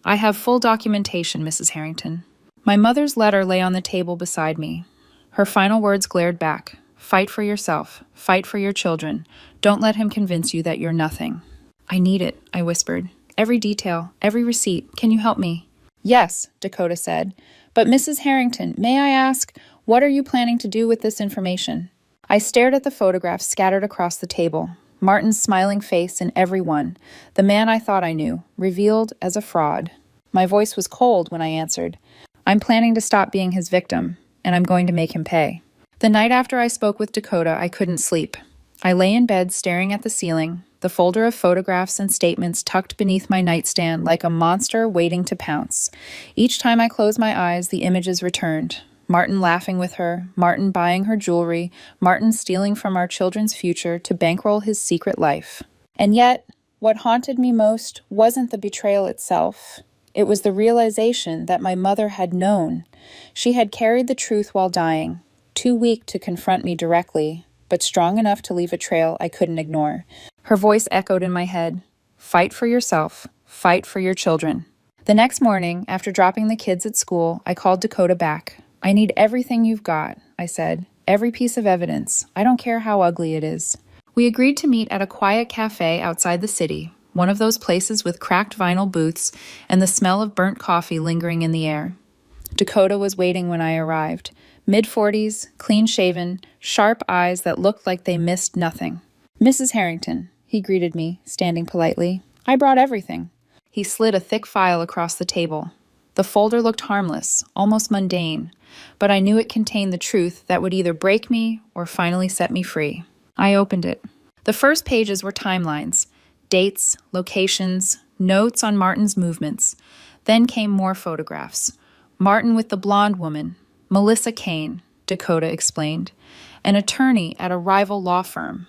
I have full documentation, Mrs. Harrington. My mother's letter lay on the table beside me. Her final words glared back. Fight for yourself. Fight for your children. Don't let him convince you that you're nothing. I need it, I whispered. Every detail, every receipt. Can you help me? Yes, Dakota said. But Mrs. Harrington, may I ask, what are you planning to do with this information? I stared at the photographs scattered across the table. Martin's smiling face in every one. The man I thought I knew, revealed as a fraud. My voice was cold when I answered. I'm planning to stop being his victim, and I'm going to make him pay. The night after I spoke with Dakota, I couldn't sleep. I lay in bed staring at the ceiling, the folder of photographs and statements tucked beneath my nightstand like a monster waiting to pounce. Each time I closed my eyes, the images returned. Martin laughing with her, Martin buying her jewelry, Martin stealing from our children's future to bankroll his secret life. And yet, what haunted me most wasn't the betrayal itself. It was the realization that my mother had known. She had carried the truth while dying, too weak to confront me directly, but strong enough to leave a trail I couldn't ignore. Her voice echoed in my head. Fight for yourself. Fight for your children. The next morning, after dropping the kids at school, I called Dakota back. I need everything you've got, I said. Every piece of evidence. I don't care how ugly it is. We agreed to meet at a quiet cafe outside the city, one of those places with cracked vinyl booths and the smell of burnt coffee lingering in the air. Dakota was waiting when I arrived. Mid-40s, clean-shaven, sharp eyes that looked like they missed nothing. Mrs. Harrington, he greeted me, standing politely. I brought everything. He slid a thick file across the table. The folder looked harmless, almost mundane, but I knew it contained the truth that would either break me or finally set me free. I opened it. The first pages were timelines, dates, locations, notes on Martin's movements. Then came more photographs. Martin with the blonde woman, Melissa Kane, Dakota explained, an attorney at a rival law firm.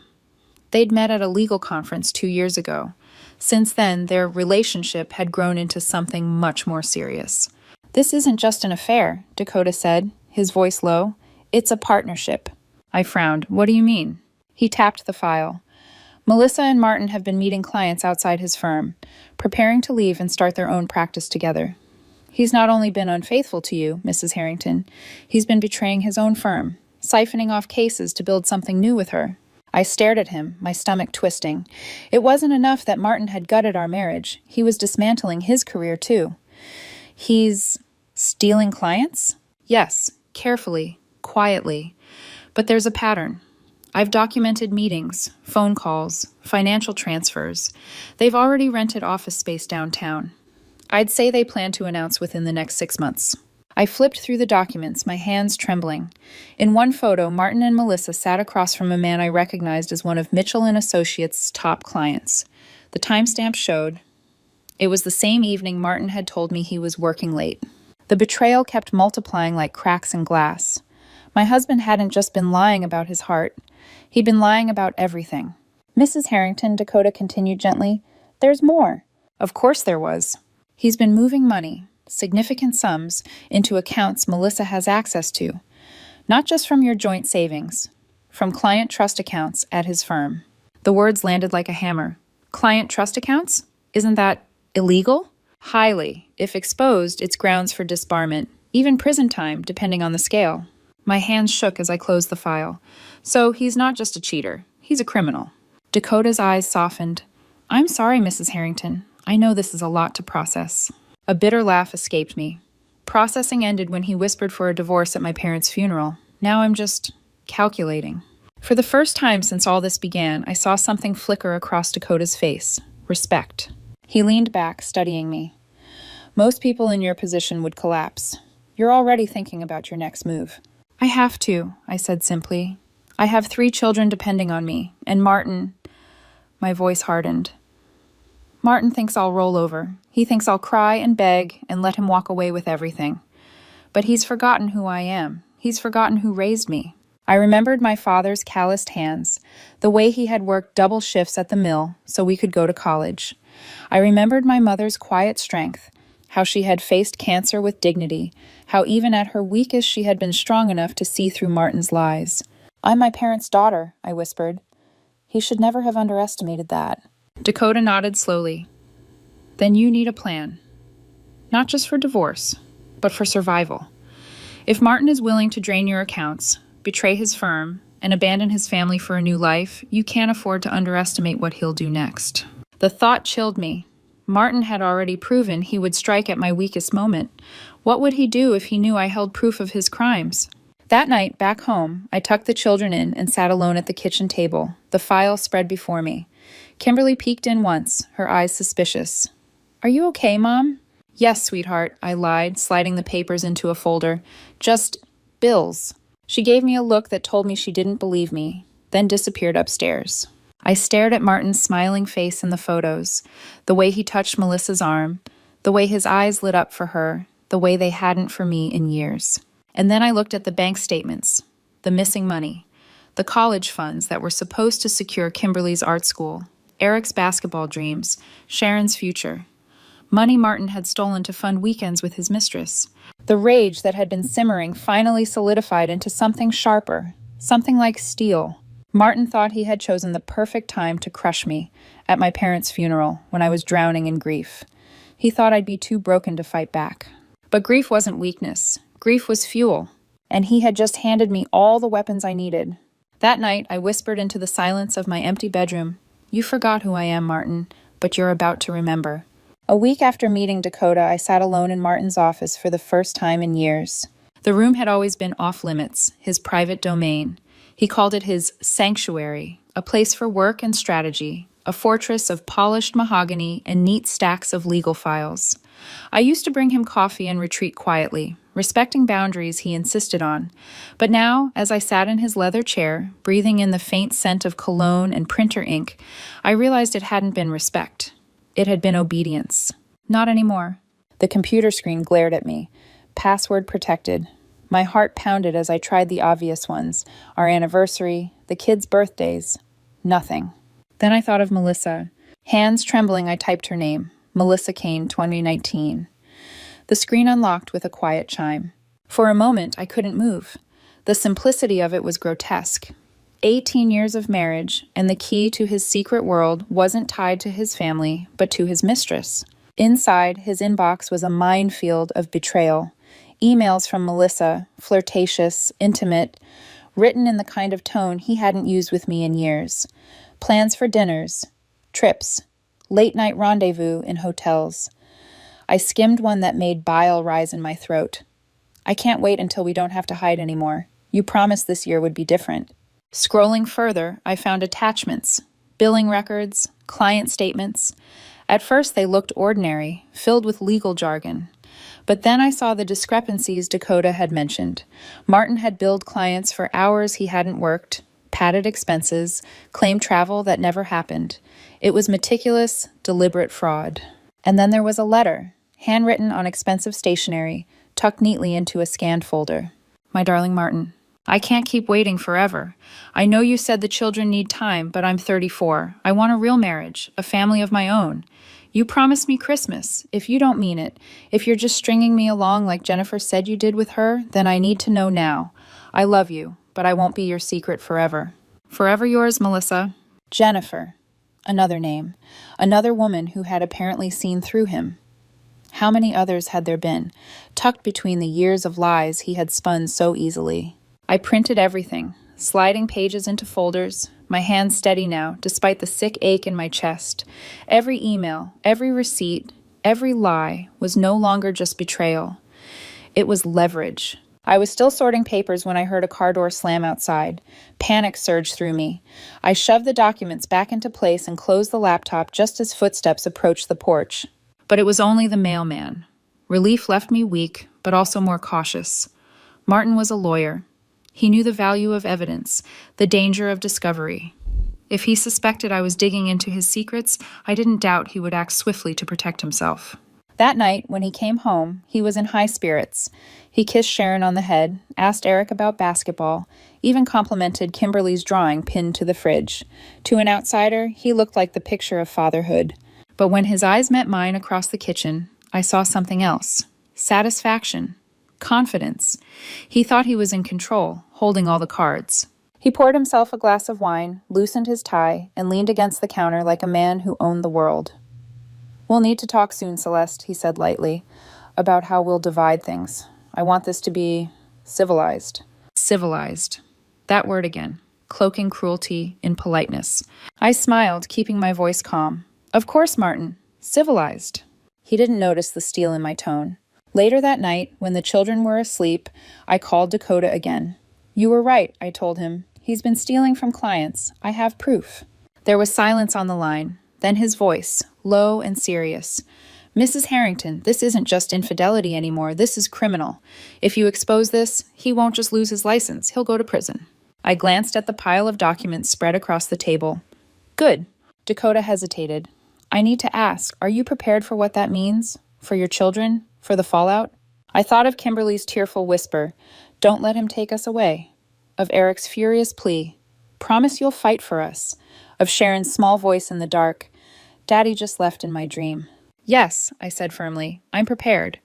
They'd met at a legal conference 2 years ago. Since then, their relationship had grown into something much more serious. This isn't just an affair, Dakota said, his voice low. It's a partnership. I frowned. What do you mean? He tapped the file. Melissa and Martin have been meeting clients outside his firm, preparing to leave and start their own practice together. He's not only been unfaithful to you, Mrs. Harrington, he's been betraying his own firm, siphoning off cases to build something new with her. I stared at him, my stomach twisting. It wasn't enough that Martin had gutted our marriage. He was dismantling his career, too. He's stealing clients? Yes, carefully, quietly. But there's a pattern. I've documented meetings, phone calls, financial transfers. They've already rented office space downtown. I'd say they plan to announce within the next 6 months. I flipped through the documents, my hands trembling. In one photo, Martin and Melissa sat across from a man I recognized as one of Mitchell & Associates' top clients. The timestamp showed. It was the same evening Martin had told me he was working late. The betrayal kept multiplying like cracks in glass. My husband hadn't just been lying about his heart. He'd been lying about everything. Mrs. Harrington, Dakota continued gently, there's more. Of course there was. He's been moving money, significant sums, into accounts Melissa has access to. Not just from your joint savings, from client trust accounts at his firm. The words landed like a hammer. Client trust accounts? Isn't that illegal? Highly. If exposed, it's grounds for disbarment, even prison time, depending on the scale. My hands shook as I closed the file. So he's not just a cheater. He's a criminal. Dakota's eyes softened. I'm sorry, Mrs. Harrington. I know this is a lot to process. A bitter laugh escaped me. Processing ended when he whispered for a divorce at my parents' funeral. Now I'm just calculating. For the first time since all this began, I saw something flicker across Dakota's face. Respect. He leaned back, studying me. Most people in your position would collapse. You're already thinking about your next move. I have to, I said simply. I have 3 children depending on me, and Martin... My voice hardened. Martin thinks I'll roll over. He thinks I'll cry and beg and let him walk away with everything. But he's forgotten who I am. He's forgotten who raised me. I remembered my father's calloused hands, the way he had worked double shifts at the mill so we could go to college. I remembered my mother's quiet strength, how she had faced cancer with dignity, how even at her weakest she had been strong enough to see through Martin's lies. I'm my parents' daughter, I whispered. He should never have underestimated that. Dakota nodded slowly. Then you need a plan. Not just for divorce, but for survival. If Martin is willing to drain your accounts, betray his firm, and abandon his family for a new life, you can't afford to underestimate what he'll do next. The thought chilled me. Martin had already proven he would strike at my weakest moment. What would he do if he knew I held proof of his crimes? That night, back home, I tucked the children in and sat alone at the kitchen table, the file spread before me. Kimberly peeked in once, her eyes suspicious. Are you okay, Mom? Yes, sweetheart, I lied, sliding the papers into a folder. Just bills. She gave me a look that told me she didn't believe me, then disappeared upstairs. I stared at Martin's smiling face in the photos, the way he touched Melissa's arm, the way his eyes lit up for her, the way they hadn't for me in years. And then I looked at the bank statements, the missing money, the college funds that were supposed to secure Kimberly's art school, Eric's basketball dreams, Sharon's future. Money Martin had stolen to fund weekends with his mistress. The rage that had been simmering finally solidified into something sharper, something like steel. Martin thought he had chosen the perfect time to crush me at my parents' funeral when I was drowning in grief. He thought I'd be too broken to fight back. But grief wasn't weakness. Grief was fuel. And he had just handed me all the weapons I needed. That night, I whispered into the silence of my empty bedroom, You forgot who I am, Martin, but you're about to remember. A week after meeting Dakota, I sat alone in Martin's office for the first time in years. The room had always been off-limits, his private domain. He called it his sanctuary, a place for work and strategy, a fortress of polished mahogany and neat stacks of legal files. I used to bring him coffee and retreat quietly, respecting boundaries he insisted on. But now, as I sat in his leather chair, breathing in the faint scent of cologne and printer ink, I realized it hadn't been respect. It had been obedience. Not anymore. The computer screen glared at me, password protected. My heart pounded as I tried the obvious ones, our anniversary, the kids' birthdays. Nothing. Then I thought of Melissa. Hands trembling, I typed her name, Melissa Kane, 2019. The screen unlocked with a quiet chime. For a moment, I couldn't move. The simplicity of it was grotesque. 18 years of marriage, and the key to his secret world wasn't tied to his family, but to his mistress. Inside, his inbox was a minefield of betrayal. Emails from Melissa, flirtatious, intimate, written in the kind of tone he hadn't used with me in years. Plans for dinners, trips, late-night rendezvous in hotels. I skimmed one that made bile rise in my throat. I can't wait until we don't have to hide anymore. You promised this year would be different. Scrolling further, I found attachments, billing records, client statements. At first they looked ordinary, filled with legal jargon. But then I saw the discrepancies Dakota had mentioned. Martin had billed clients for hours he hadn't worked, padded expenses, claimed travel that never happened. It was meticulous, deliberate fraud. And then there was a letter, handwritten on expensive stationery, tucked neatly into a scanned folder. My darling Martin, I can't keep waiting forever. I know you said the children need time, but I'm 34. I want a real marriage, a family of my own. You promised me Christmas. If you don't mean it, if you're just stringing me along like Jennifer said you did with her, then I need to know now. I love you, but I won't be your secret forever. Forever yours, Melissa. Jennifer. Another name. Another woman who had apparently seen through him. How many others had there been, tucked between the years of lies he had spun so easily? I printed everything, sliding pages into folders, my hands steady now, despite the sick ache in my chest. Every email, every receipt, every lie was no longer just betrayal. It was leverage. I was still sorting papers when I heard a car door slam outside. Panic surged through me. I shoved the documents back into place and closed the laptop just as footsteps approached the porch. But it was only the mailman. Relief left me weak, but also more cautious. Martin was a lawyer. He knew the value of evidence, the danger of discovery. If he suspected I was digging into his secrets, I didn't doubt he would act swiftly to protect himself. That night, when he came home, he was in high spirits. He kissed Sharon on the head, asked Eric about basketball, even complimented Kimberly's drawing pinned to the fridge. To an outsider, he looked like the picture of fatherhood. But when his eyes met mine across the kitchen, I saw something else. Satisfaction. Confidence. He thought he was in control, holding all the cards. He poured himself a glass of wine, loosened his tie, and leaned against the counter like a man who owned the world. "We'll need to talk soon, Celeste," he said lightly, "about how we'll divide things. I want this to be civilized." Civilized. That word again. Cloaking cruelty in politeness. I smiled, keeping my voice calm. "Of course, Martin. Civilized." He didn't notice the steel in my tone. Later that night, when the children were asleep, I called Dakota again. "You were right," I told him. "He's been stealing from clients. I have proof." There was silence on the line. Then his voice, low and serious. "Mrs. Harrington, this isn't just infidelity anymore. This is criminal. If you expose this, he won't just lose his license. He'll go to prison." I glanced at the pile of documents spread across the table. "Good." Dakota hesitated. "I need to ask, are you prepared for what that means? For your children? For the fallout?" I thought of Kimberly's tearful whisper, "Don't let him take us away." Of Eric's furious plea, "Promise you'll fight for us." Of Sharon's small voice in the dark, "Daddy just left in my dream." "Yes," I said firmly, "I'm prepared.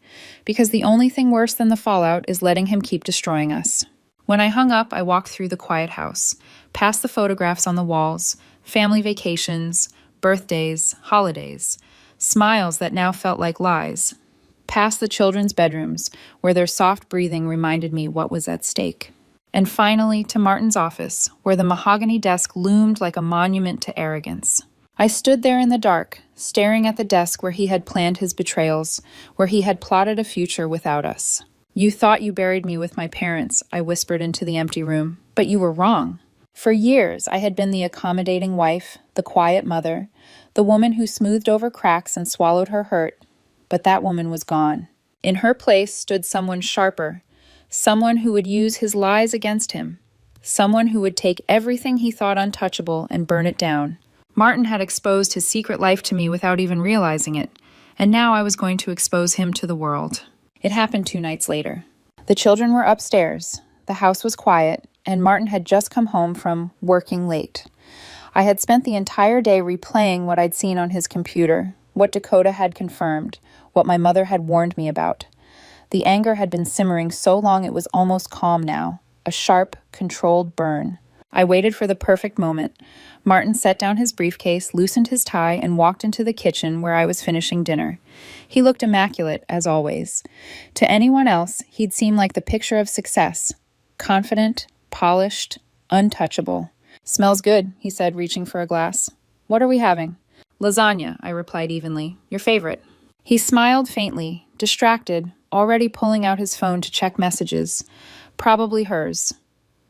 Because the only thing worse than the fallout is letting him keep destroying us." When I hung up, I walked through the quiet house, past the photographs on the walls, family vacations, birthdays, holidays, smiles that now felt like lies, past the children's bedrooms, where their soft breathing reminded me what was at stake. And finally to Martin's office, where the mahogany desk loomed like a monument to arrogance. I stood there in the dark, staring at the desk where he had planned his betrayals, where he had plotted a future without us. "You thought you buried me with my parents," I whispered into the empty room, "but you were wrong." For years, I had been the accommodating wife, the quiet mother, the woman who smoothed over cracks and swallowed her hurt, but that woman was gone. In her place stood someone sharper, someone who would use his lies against him, someone who would take everything he thought untouchable and burn it down. Martin had exposed his secret life to me without even realizing it, and now I was going to expose him to the world. It happened 2 nights later. The children were upstairs, the house was quiet, and Martin had just come home from working late. I had spent the entire day replaying what I'd seen on his computer, what Dakota had confirmed, what my mother had warned me about. The anger had been simmering so long it was almost calm now, a sharp, controlled burn. I waited for the perfect moment. Martin set down his briefcase, loosened his tie, and walked into the kitchen where I was finishing dinner. He looked immaculate, as always. To anyone else, he'd seem like the picture of success. Confident, polished, untouchable. "Smells good," he said, reaching for a glass. "What are we having?" "Lasagna," I replied evenly. "Your favorite." He smiled faintly, distracted, already pulling out his phone to check messages. Probably hers.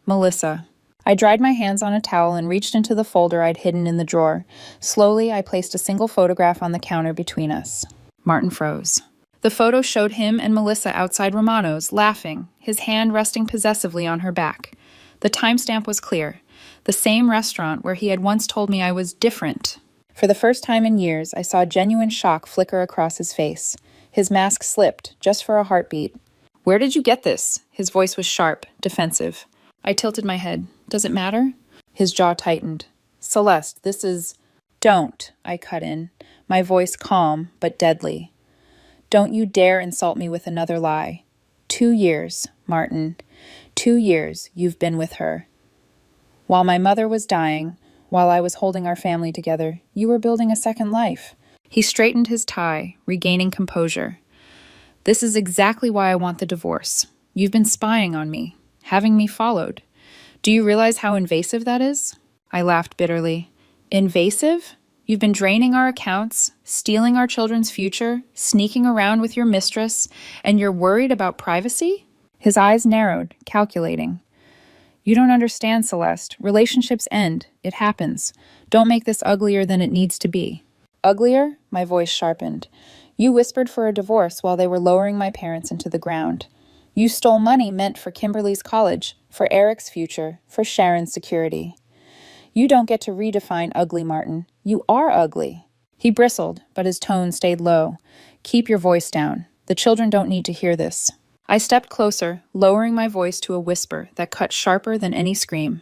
Melissa. I dried my hands on a towel and reached into the folder I'd hidden in the drawer. Slowly, I placed a single photograph on the counter between us. Martin froze. The photo showed him and Melissa outside Romano's, laughing, his hand resting possessively on her back. The timestamp was clear. The same restaurant where he had once told me I was different. For the first time in years, I saw genuine shock flicker across his face. His mask slipped, just for a heartbeat. "Where did you get this?" His voice was sharp, defensive. I tilted my head. Does it matter? His jaw tightened. Celeste, this is... Don't, I cut in, my voice calm but deadly. Don't you dare insult me with another lie. 2 years, Martin. 2 years you've been with her. While my mother was dying, while I was holding our family together, you were building a second life. He straightened his tie, regaining composure. This is exactly why I want the divorce. You've been spying on me, having me followed. Do you realize how invasive that is? I laughed bitterly. Invasive? You've been draining our accounts, stealing our children's future, sneaking around with your mistress, and you're worried about privacy? His eyes narrowed, calculating. You don't understand, Celeste. Relationships end. It happens. Don't make this uglier than it needs to be. Uglier? My voice sharpened. You whispered for a divorce while they were lowering my parents into the ground. You stole money meant for Kimberly's college, for Eric's future, for Sharon's security. You don't get to redefine ugly, Martin. You are ugly. He bristled, but his tone stayed low. Keep your voice down. The children don't need to hear this. I stepped closer, lowering my voice to a whisper that cut sharper than any scream.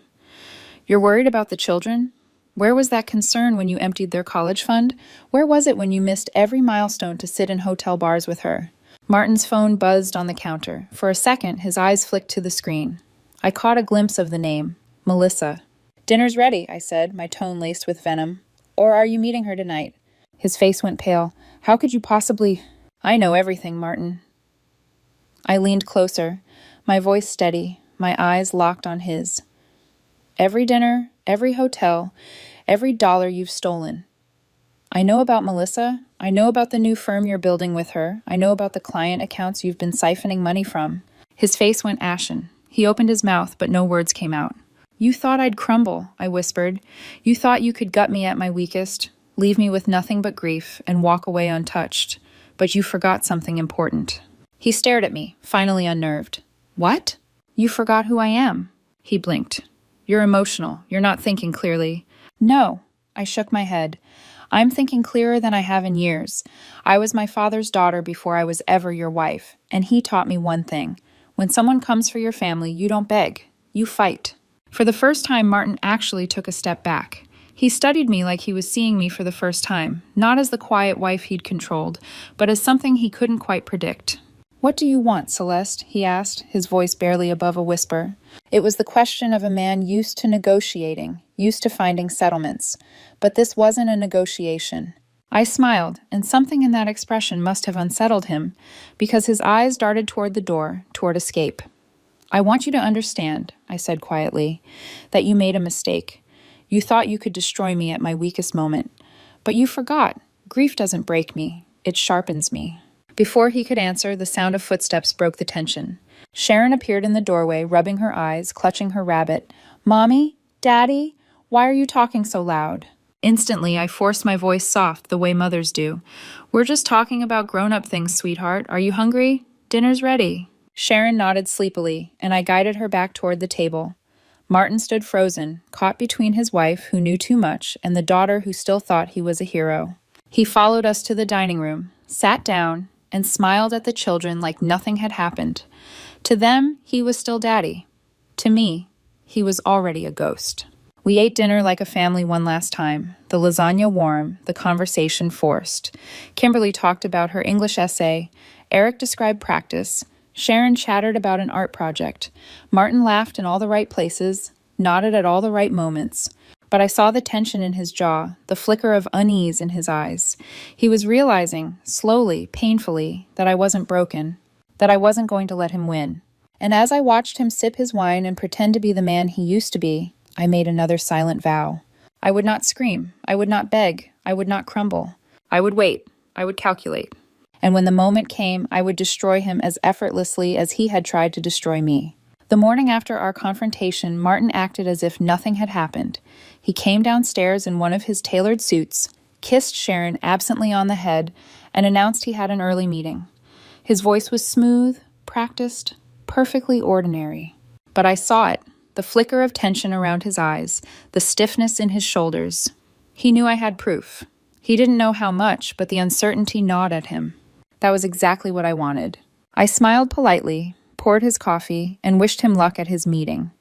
You're worried about the children? Where was that concern when you emptied their college fund? Where was it when you missed every milestone to sit in hotel bars with her? Martin's phone buzzed on the counter. For a second, his eyes flicked to the screen. I caught a glimpse of the name, Melissa. Dinner's ready, I said, my tone laced with venom. Or are you meeting her tonight? His face went pale. How could you possibly... I know everything, Martin. I leaned closer, my voice steady, my eyes locked on his. Every dinner, every hotel, every dollar you've stolen. I know about Melissa. I know about the new firm you're building with her. I know about the client accounts you've been siphoning money from. His face went ashen. He opened his mouth, but no words came out. You thought I'd crumble, I whispered. You thought you could gut me at my weakest, leave me with nothing but grief, and walk away untouched. But you forgot something important. He stared at me, finally unnerved. What? You forgot who I am. He blinked. You're emotional. You're not thinking clearly. No, I shook my head. I'm thinking clearer than I have in years. I was my father's daughter before I was ever your wife, and he taught me one thing. When someone comes for your family, you don't beg. You fight. For the first time, Martin actually took a step back. He studied me like he was seeing me for the first time, not as the quiet wife he'd controlled, but as something he couldn't quite predict. What do you want, Celeste? He asked, his voice barely above a whisper. It was the question of a man used to negotiating, used to finding settlements. But this wasn't a negotiation. I smiled, and something in that expression must have unsettled him, because his eyes darted toward the door, toward escape. I want you to understand, I said quietly, that you made a mistake. You thought you could destroy me at my weakest moment. But you forgot. Grief doesn't break me. It sharpens me. Before he could answer, the sound of footsteps broke the tension. Sharon appeared in the doorway, rubbing her eyes, clutching her rabbit. Mommy? Daddy? Why are you talking so loud? Instantly, I forced my voice soft, the way mothers do. We're just talking about grown-up things, sweetheart. Are you hungry? Dinner's ready. Sharon nodded sleepily, and I guided her back toward the table. Martin stood frozen, caught between his wife, who knew too much, and the daughter who still thought he was a hero. He followed us to the dining room, sat down, and smiled at the children like nothing had happened. To them, he was still daddy. To me, he was already a ghost. We ate dinner like a family one last time, the lasagna warm, the conversation forced. Kimberly talked about her English essay, Eric described practice, Sharon chattered about an art project, Martin laughed in all the right places, nodded at all the right moments. But I saw the tension in his jaw, the flicker of unease in his eyes. He was realizing, slowly, painfully, that I wasn't broken, that I wasn't going to let him win. And as I watched him sip his wine and pretend to be the man he used to be, I made another silent vow. I would not scream. I would not beg. I would not crumble. I would wait. I would calculate. And when the moment came, I would destroy him as effortlessly as he had tried to destroy me. The morning after our confrontation, Martin acted as if nothing had happened. He came downstairs in one of his tailored suits, kissed Sharon absently on the head, and announced he had an early meeting. His voice was smooth, practiced, perfectly ordinary. But I saw it, the flicker of tension around his eyes, the stiffness in his shoulders. He knew I had proof. He didn't know how much, but the uncertainty gnawed at him. That was exactly what I wanted. I smiled politely, poured his coffee, and wished him luck at his meeting.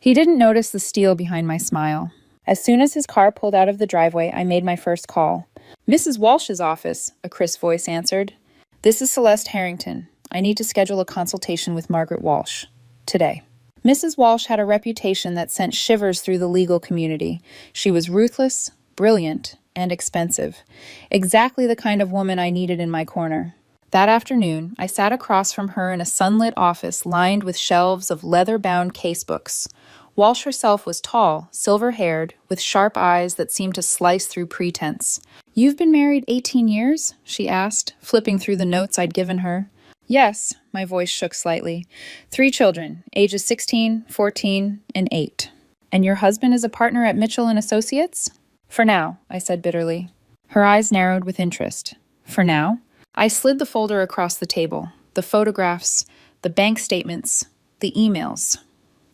He didn't notice the steel behind my smile. As soon as his car pulled out of the driveway, I made my first call. "Mrs. Walsh's office," a crisp voice answered. "This is Celeste Harrington. I need to schedule a consultation with Margaret Walsh. Today." Mrs. Walsh had a reputation that sent shivers through the legal community. She was ruthless, brilliant, and expensive. Exactly the kind of woman I needed in my corner. That afternoon, I sat across from her in a sunlit office lined with shelves of leather-bound casebooks. Walsh herself was tall, silver-haired, with sharp eyes that seemed to slice through pretense. "You've been married 18 years?" she asked, flipping through the notes I'd given her. "Yes," my voice shook slightly. "3 children, ages 16, 14, and 8. "And your husband is a partner at Mitchell and Associates?" "For now," I said bitterly. Her eyes narrowed with interest. "For now?" I slid the folder across the table. The photographs, the bank statements, the emails.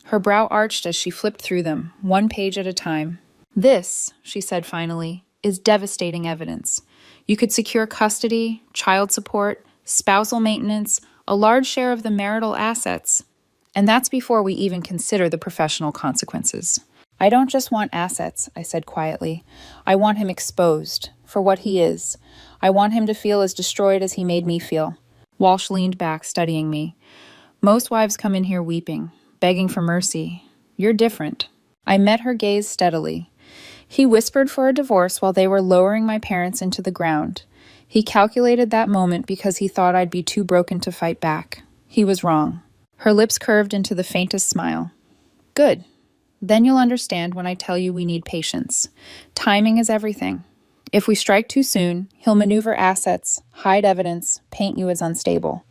Her brow arched as she flipped through them, one page at a time. "This," she said finally, "is devastating evidence. You could secure custody, child support, spousal maintenance, a large share of the marital assets. And that's before we even consider the professional consequences." "I don't just want assets," I said quietly. "I want him exposed for what he is. I want him to feel as destroyed as he made me feel." Walsh leaned back, studying me. "Most wives come in here weeping, begging for mercy. You're different." I met her gaze steadily. He whispered for a divorce while they were lowering my parents into the ground. He calculated that moment because he thought I'd be too broken to fight back. He was wrong. Her lips curved into the faintest smile. "Good. Then you'll understand when I tell you we need patience. Timing is everything. If we strike too soon, he'll maneuver assets, hide evidence, paint you as unstable.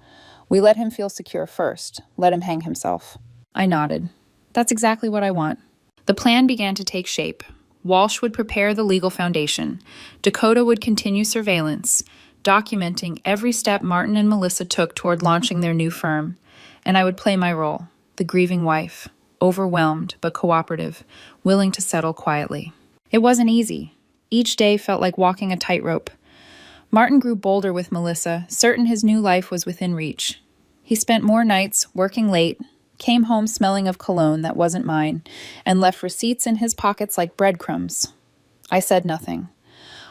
We let him feel secure first. Let him hang himself." I nodded. "That's exactly what I want." The plan began to take shape. Walsh would prepare the legal foundation. Dakota would continue surveillance, documenting every step Martin and Melissa took toward launching their new firm. And I would play my role, the grieving wife, overwhelmed but cooperative, willing to settle quietly. It wasn't easy. Each day felt like walking a tightrope. Martin grew bolder with Melissa, certain his new life was within reach. He spent more nights working late, came home smelling of cologne that wasn't mine, and left receipts in his pockets like breadcrumbs. I said nothing.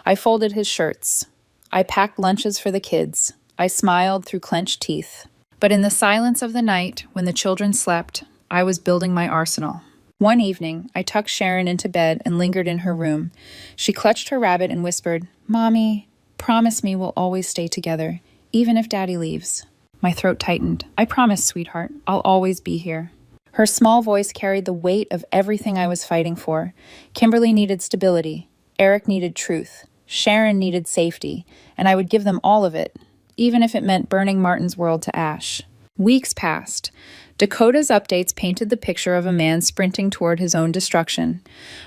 I folded his shirts. I packed lunches for the kids. I smiled through clenched teeth. But in the silence of the night, when the children slept, I was building my arsenal. One evening, I tucked Sharon into bed and lingered in her room. She clutched her rabbit and whispered, "Mommy, promise me we'll always stay together, even if Daddy leaves." My throat tightened. "I promise, sweetheart. I'll always be here." Her small voice carried the weight of everything I was fighting for. Kimberly needed stability. Eric needed truth. Sharon needed safety. And I would give them all of it, even if it meant burning Martin's world to ash. Weeks passed. Dakota's updates painted the picture of a man sprinting toward his own destruction.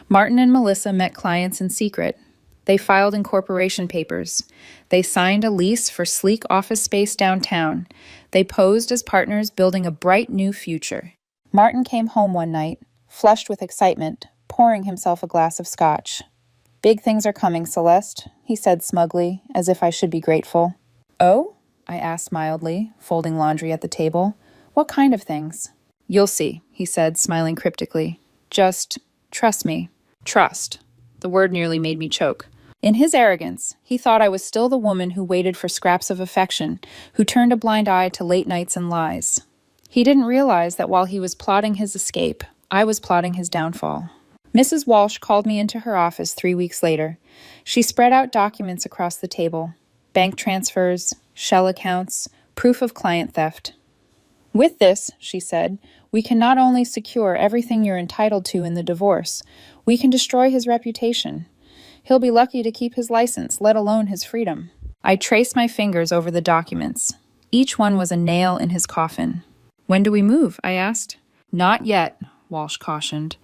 Martin and Melissa met clients in secret. They filed incorporation papers. They signed a lease for sleek office space downtown. They posed as partners building a bright new future. Martin came home one night, flushed with excitement, pouring himself a glass of scotch. "Big things are coming, Celeste," he said smugly, as if I should be grateful. "Oh?" I asked mildly, folding laundry at the table. "What kind of things?" "You'll see," he said, smiling cryptically. "Just trust me." Trust. The word nearly made me choke. In his arrogance, he thought I was still the woman who waited for scraps of affection, who turned a blind eye to late nights and lies. He didn't realize that while he was plotting his escape, I was plotting his downfall. Mrs. Walsh called me into her office 3 weeks later. She spread out documents across the table. Bank transfers, shell accounts, proof of client theft. "With this," she said, "we can not only secure everything you're entitled to in the divorce, we can destroy his reputation. He'll be lucky to keep his license, let alone his freedom." I traced my fingers over the documents. Each one was a nail in his coffin. "When do we move?" I asked. "Not yet," Walsh cautioned.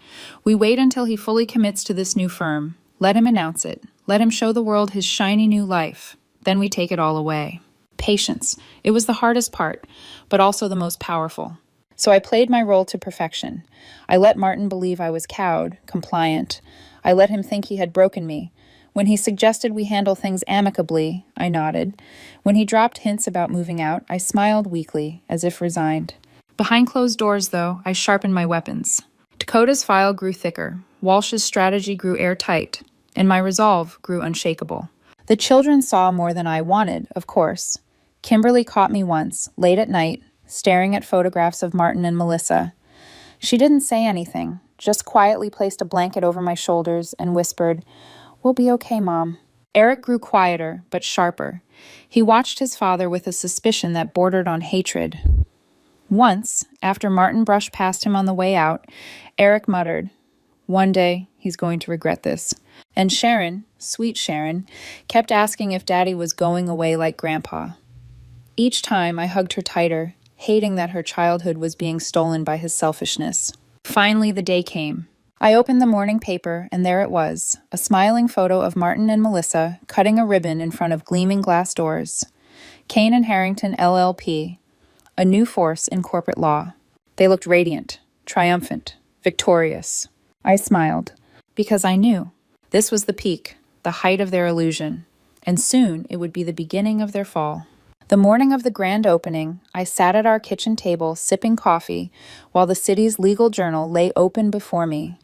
"We wait until he fully commits to this new firm. Let him announce it. Let him show the world his shiny new life. Then we take it all away." Patience. It was the hardest part, but also the most powerful. So I played my role to perfection. I let Martin believe I was cowed, compliant. I let him think he had broken me. When he suggested we handle things amicably, I nodded. When he dropped hints about moving out, I smiled weakly, as if resigned. Behind closed doors, though, I sharpened my weapons. Dakota's file grew thicker, Walsh's strategy grew airtight, and my resolve grew unshakable. The children saw more than I wanted, of course. Kimberly caught me once, late at night, staring at photographs of Martin and Melissa. She didn't say anything, just quietly placed a blanket over my shoulders and whispered, "We'll be okay, Mom." Eric grew quieter, but sharper. He watched his father with a suspicion that bordered on hatred. Once, after Martin brushed past him on the way out, Eric muttered, "One day, he's going to regret this." And Sharon, sweet Sharon, kept asking if Daddy was going away like Grandpa. Each time I hugged her tighter, hating that her childhood was being stolen by his selfishness. Finally, the day came. I opened the morning paper, and there it was, a smiling photo of Martin and Melissa cutting a ribbon in front of gleaming glass doors. Kane and Harrington, LLP, a new force in corporate law. They looked radiant, triumphant, victorious. I smiled, because I knew. This was the peak, the height of their illusion, and soon it would be the beginning of their fall. The morning of the grand opening, I sat at our kitchen table sipping coffee while the city's legal journal lay open before me.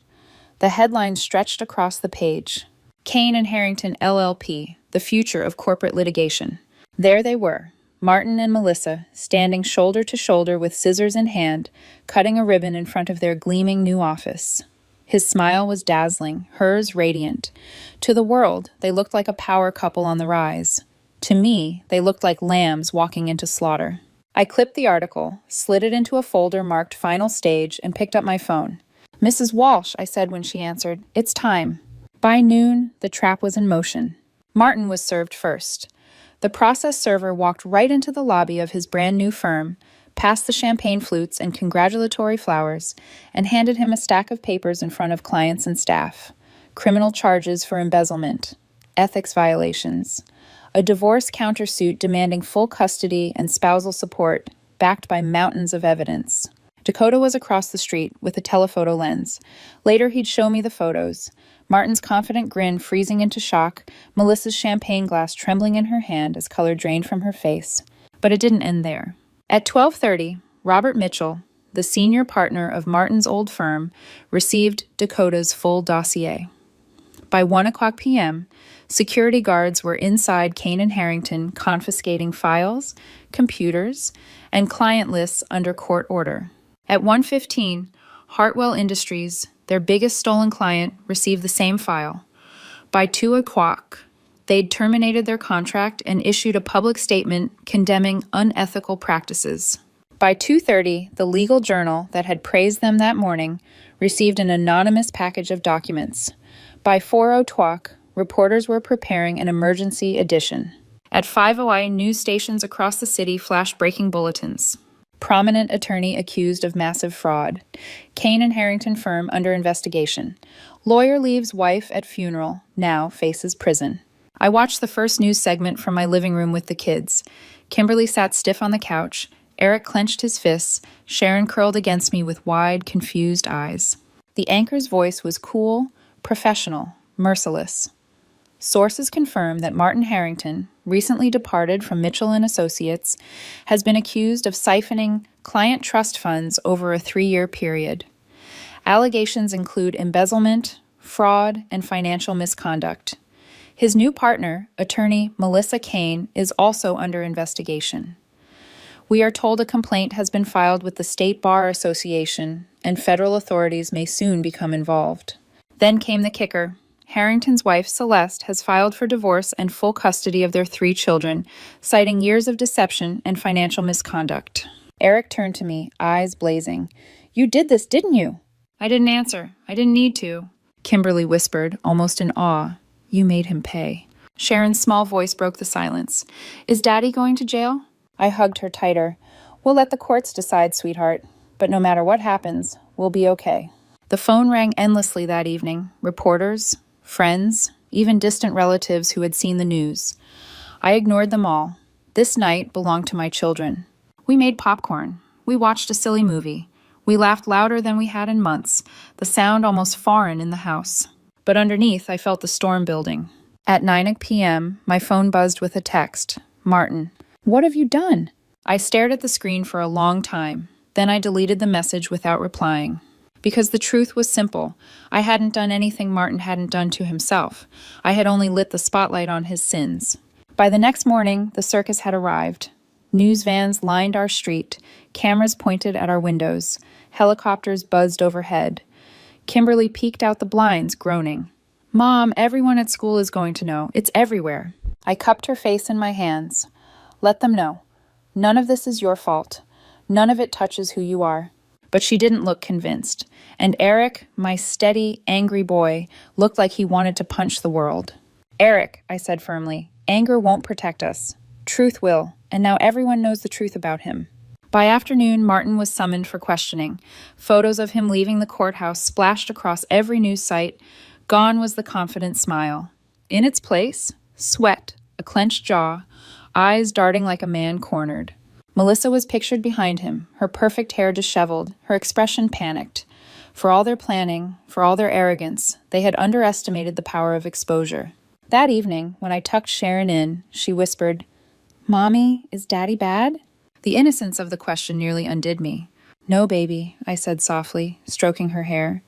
The headline stretched across the page. Kane and Harrington, LLP, the future of corporate litigation. There they were, Martin and Melissa, standing shoulder to shoulder with scissors in hand, cutting a ribbon in front of their gleaming new office. His smile was dazzling, hers radiant. To the world, they looked like a power couple on the rise. To me, they looked like lambs walking into slaughter. I clipped the article, slid it into a folder marked Final Stage, and picked up my phone. "Mrs. Walsh," I said when she answered, "it's time." By noon, the trap was in motion. Martin was served first. The process server walked right into the lobby of his brand new firm, passed the champagne flutes and congratulatory flowers, and handed him a stack of papers in front of clients and staff. Criminal charges for embezzlement, ethics violations, a divorce countersuit demanding full custody and spousal support, backed by mountains of evidence. Dakota was across the street with a telephoto lens. Later, he'd show me the photos. Martin's confident grin freezing into shock, Melissa's champagne glass trembling in her hand as color drained from her face. But it didn't end there. At 12:30, Robert Mitchell, the senior partner of Martin's old firm, received Dakota's full dossier. By 1:00 p.m., security guards were inside Kane and Harrington confiscating files, computers, and client lists under court order. At 1:15, Hartwell Industries, their biggest stolen client, received the same file. By 2:00, they'd terminated their contract and issued a public statement condemning unethical practices. By 2:30, the legal journal that had praised them that morning received an anonymous package of documents. By 4:00, reporters were preparing an emergency edition. At 5:00, news stations across the city flashed breaking bulletins. Prominent attorney accused of massive fraud. Kane and Harrington firm under investigation. Lawyer leaves wife at funeral, now faces prison. I watched the first news segment from my living room with the kids. Kimberly sat stiff on the couch. Eric clenched his fists. Sharon curled against me with wide, confused eyes. The anchor's voice was cool, professional, merciless. Sources confirm that Martin Harrington, recently departed from Mitchell & Associates, has been accused of siphoning client trust funds over a 3-year period. Allegations include embezzlement, fraud, and financial misconduct. His new partner, attorney Melissa Kane, is also under investigation. We are told a complaint has been filed with the State Bar Association, and federal authorities may soon become involved. Then came the kicker. Harrington's wife, Celeste, has filed for divorce and full custody of their 3 children, citing years of deception and financial misconduct. Eric turned to me, eyes blazing. "You did this, didn't you?" I didn't answer. I didn't need to. Kimberly whispered, almost in awe. "You made him pay." Sharon's small voice broke the silence. "Is Daddy going to jail?" I hugged her tighter. "We'll let the courts decide, sweetheart. But no matter what happens, we'll be okay." The phone rang endlessly that evening. Reporters, friends, even distant relatives who had seen the news. I ignored them all. This night belonged to my children. We made popcorn. We watched a silly movie. We laughed louder than we had in months, the sound almost foreign in the house. But underneath, I felt the storm building. At 9 p.m., my phone buzzed with a text. "Martin, what have you done?" I stared at the screen for a long time. Then I deleted the message without replying. Because the truth was simple. I hadn't done anything Martin hadn't done to himself. I had only lit the spotlight on his sins. By the next morning, the circus had arrived. News vans lined our street, cameras pointed at our windows, helicopters buzzed overhead. Kimberly peeked out the blinds, groaning. "Mom, everyone at school is going to know. It's everywhere." I cupped her face in my hands. "Let them know. None of this is your fault. None of it touches who you are." But she didn't look convinced. And Eric, my steady, angry boy, looked like he wanted to punch the world. "Eric," I said firmly, "anger won't protect us. Truth will, and now everyone knows the truth about him." By afternoon, Martin was summoned for questioning. Photos of him leaving the courthouse splashed across every news site. Gone was the confident smile. In its place, sweat, a clenched jaw, eyes darting like a man cornered. Melissa was pictured behind him, her perfect hair disheveled, her expression panicked. For all their planning, for all their arrogance, they had underestimated the power of exposure. That evening, when I tucked Sharon in, she whispered, "Mommy, is Daddy bad?" The innocence of the question nearly undid me. "No, baby," I said softly, stroking her hair.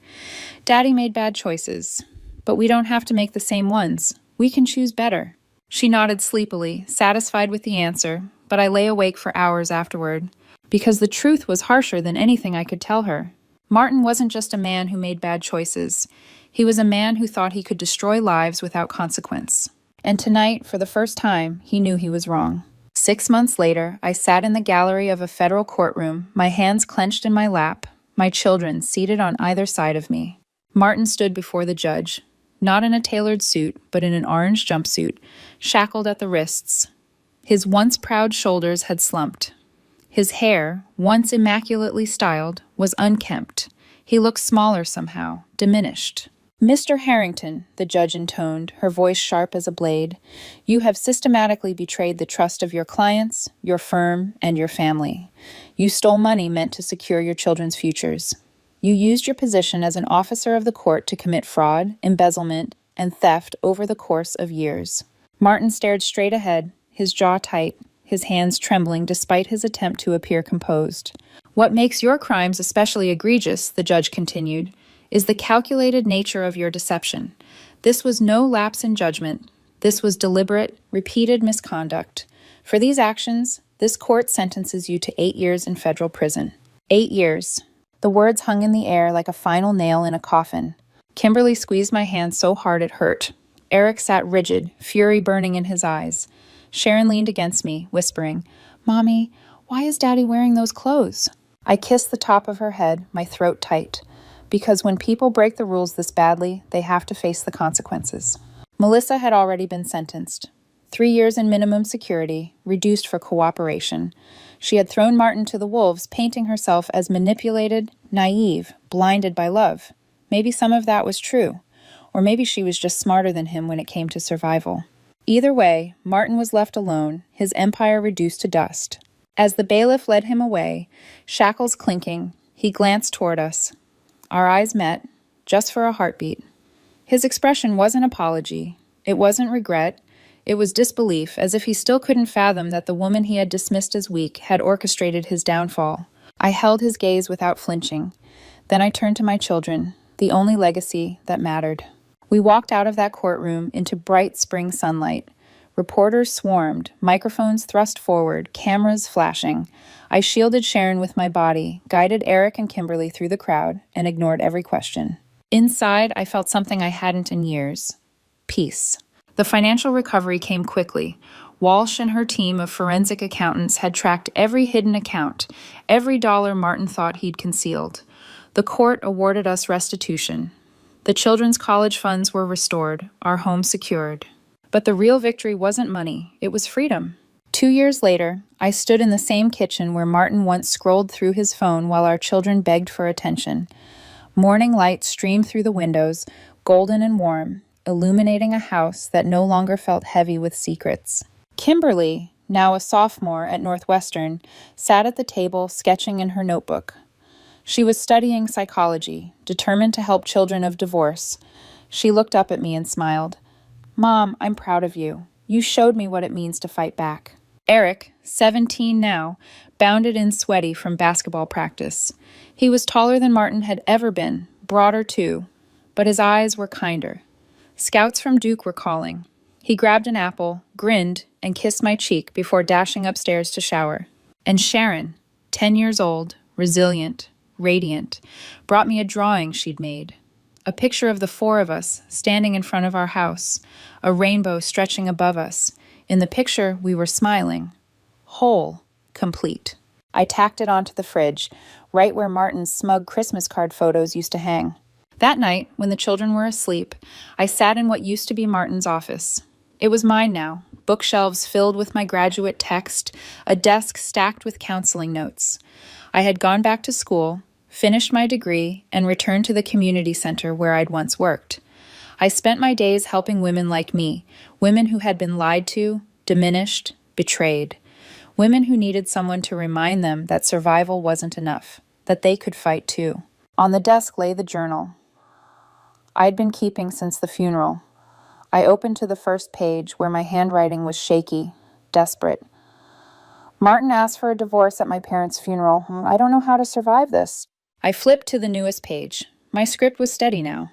"Daddy made bad choices, but we don't have to make the same ones. We can choose better." She nodded sleepily, satisfied with the answer, but I lay awake for hours afterward, because the truth was harsher than anything I could tell her. Martin wasn't just a man who made bad choices. He was a man who thought he could destroy lives without consequence. And tonight, for the first time, he knew he was wrong. 6 months later, I sat in the gallery of a federal courtroom, my hands clenched in my lap, my children seated on either side of me. Martin stood before the judge, not in a tailored suit, but in an orange jumpsuit, shackled at the wrists. His once proud shoulders had slumped. His hair, once immaculately styled, was unkempt. He looked smaller somehow, diminished. "Mr. Harrington," the judge intoned, her voice sharp as a blade, "you have systematically betrayed the trust of your clients, your firm, and your family. You stole money meant to secure your children's futures. You used your position as an officer of the court to commit fraud, embezzlement, and theft over the course of years." Martin stared straight ahead, his jaw tight, his hands trembling despite his attempt to appear composed. "What makes your crimes especially egregious," the judge continued, "is the calculated nature of your deception. This was no lapse in judgment. This was deliberate, repeated misconduct. For these actions, this court sentences you to 8 years in federal prison." 8 years. The words hung in the air like a final nail in a coffin. Kimberly squeezed my hand so hard it hurt. Eric sat rigid, fury burning in his eyes. Sharon leaned against me, whispering, "Mommy, why is Daddy wearing those clothes?" I kissed the top of her head, my throat tight. Because when people break the rules this badly, they have to face the consequences. Melissa had already been sentenced. 3 years in minimum security, reduced for cooperation. She had thrown Martin to the wolves, painting herself as manipulated, naive, blinded by love. Maybe some of that was true. Or maybe she was just smarter than him when it came to survival. Either way, Martin was left alone, his empire reduced to dust. As the bailiff led him away, shackles clinking, he glanced toward us. Our eyes met, just for a heartbeat. His expression wasn't apology. It wasn't regret. It was disbelief, as if he still couldn't fathom that the woman he had dismissed as weak had orchestrated his downfall. I held his gaze without flinching. Then I turned to my children, the only legacy that mattered. We walked out of that courtroom into bright spring sunlight. Reporters swarmed, microphones thrust forward, cameras flashing. I shielded Sharon with my body, guided Eric and Kimberly through the crowd, and ignored every question. Inside, I felt something I hadn't in years. Peace. The financial recovery came quickly. Walsh and her team of forensic accountants had tracked every hidden account, every dollar Martin thought he'd concealed. The court awarded us restitution. The children's college funds were restored, our home secured. But the real victory wasn't money, it was freedom. 2 years later, I stood in the same kitchen where Martin once scrolled through his phone while our children begged for attention. Morning light streamed through the windows, golden and warm, illuminating a house that no longer felt heavy with secrets. Kimberly, now a sophomore at Northwestern, sat at the table sketching in her notebook. She was studying psychology, determined to help children of divorce. She looked up at me and smiled. "Mom, I'm proud of you. You showed me what it means to fight back." Eric, 17 now, bounded in sweaty from basketball practice. He was taller than Martin had ever been, broader too, but his eyes were kinder. Scouts from Duke were calling. He grabbed an apple, grinned, and kissed my cheek before dashing upstairs to shower. And Sharon, 10 years old, resilient, radiant, brought me a drawing she'd made. A picture of the four of us standing in front of our house, a rainbow stretching above us. In the picture, we were smiling. Whole, complete. I tacked it onto the fridge, right where Martin's smug Christmas card photos used to hang. That night, when the children were asleep, I sat in what used to be Martin's office. It was mine now, bookshelves filled with my graduate text, a desk stacked with counseling notes. I had gone back to school, finished my degree, and returned to the community center where I'd once worked. I spent my days helping women like me, women who had been lied to, diminished, betrayed. Women who needed someone to remind them that survival wasn't enough, that they could fight too. On the desk lay the journal I'd been keeping since the funeral. I opened to the first page where my handwriting was shaky, desperate. Martin asked for a divorce at my parents' funeral. I don't know how to survive this. I flipped to the newest page. My script was steady now.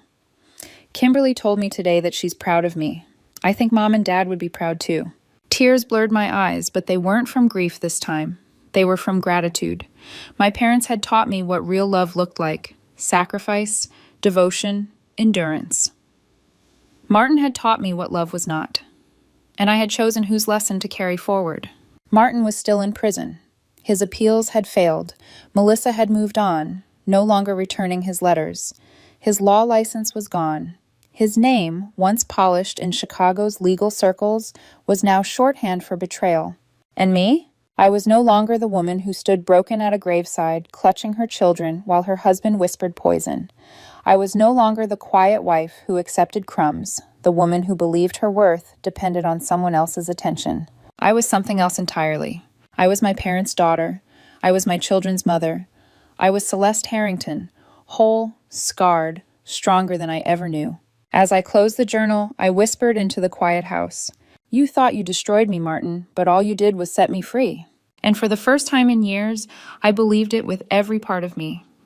Kimberly told me today that she's proud of me. I think Mom and Dad would be proud too. Tears blurred my eyes, but they weren't from grief this time. They were from gratitude. My parents had taught me what real love looked like: sacrifice, devotion, endurance. Martin had taught me what love was not, and I had chosen whose lesson to carry forward. Martin was still in prison. His appeals had failed. Melissa had moved on, no longer returning his letters. His law license was gone. His name, once polished in Chicago's legal circles, was now shorthand for betrayal. And me? I was no longer the woman who stood broken at a graveside, clutching her children while her husband whispered poison. I was no longer the quiet wife who accepted crumbs, the woman who believed her worth depended on someone else's attention. I was something else entirely. I was my parents' daughter. I was my children's mother. I was Celeste Harrington, whole, scarred, stronger than I ever knew. As I closed the journal, I whispered into the quiet house. You thought you destroyed me, Martin, but all you did was set me free. And for the first time in years, I believed it with every part of me.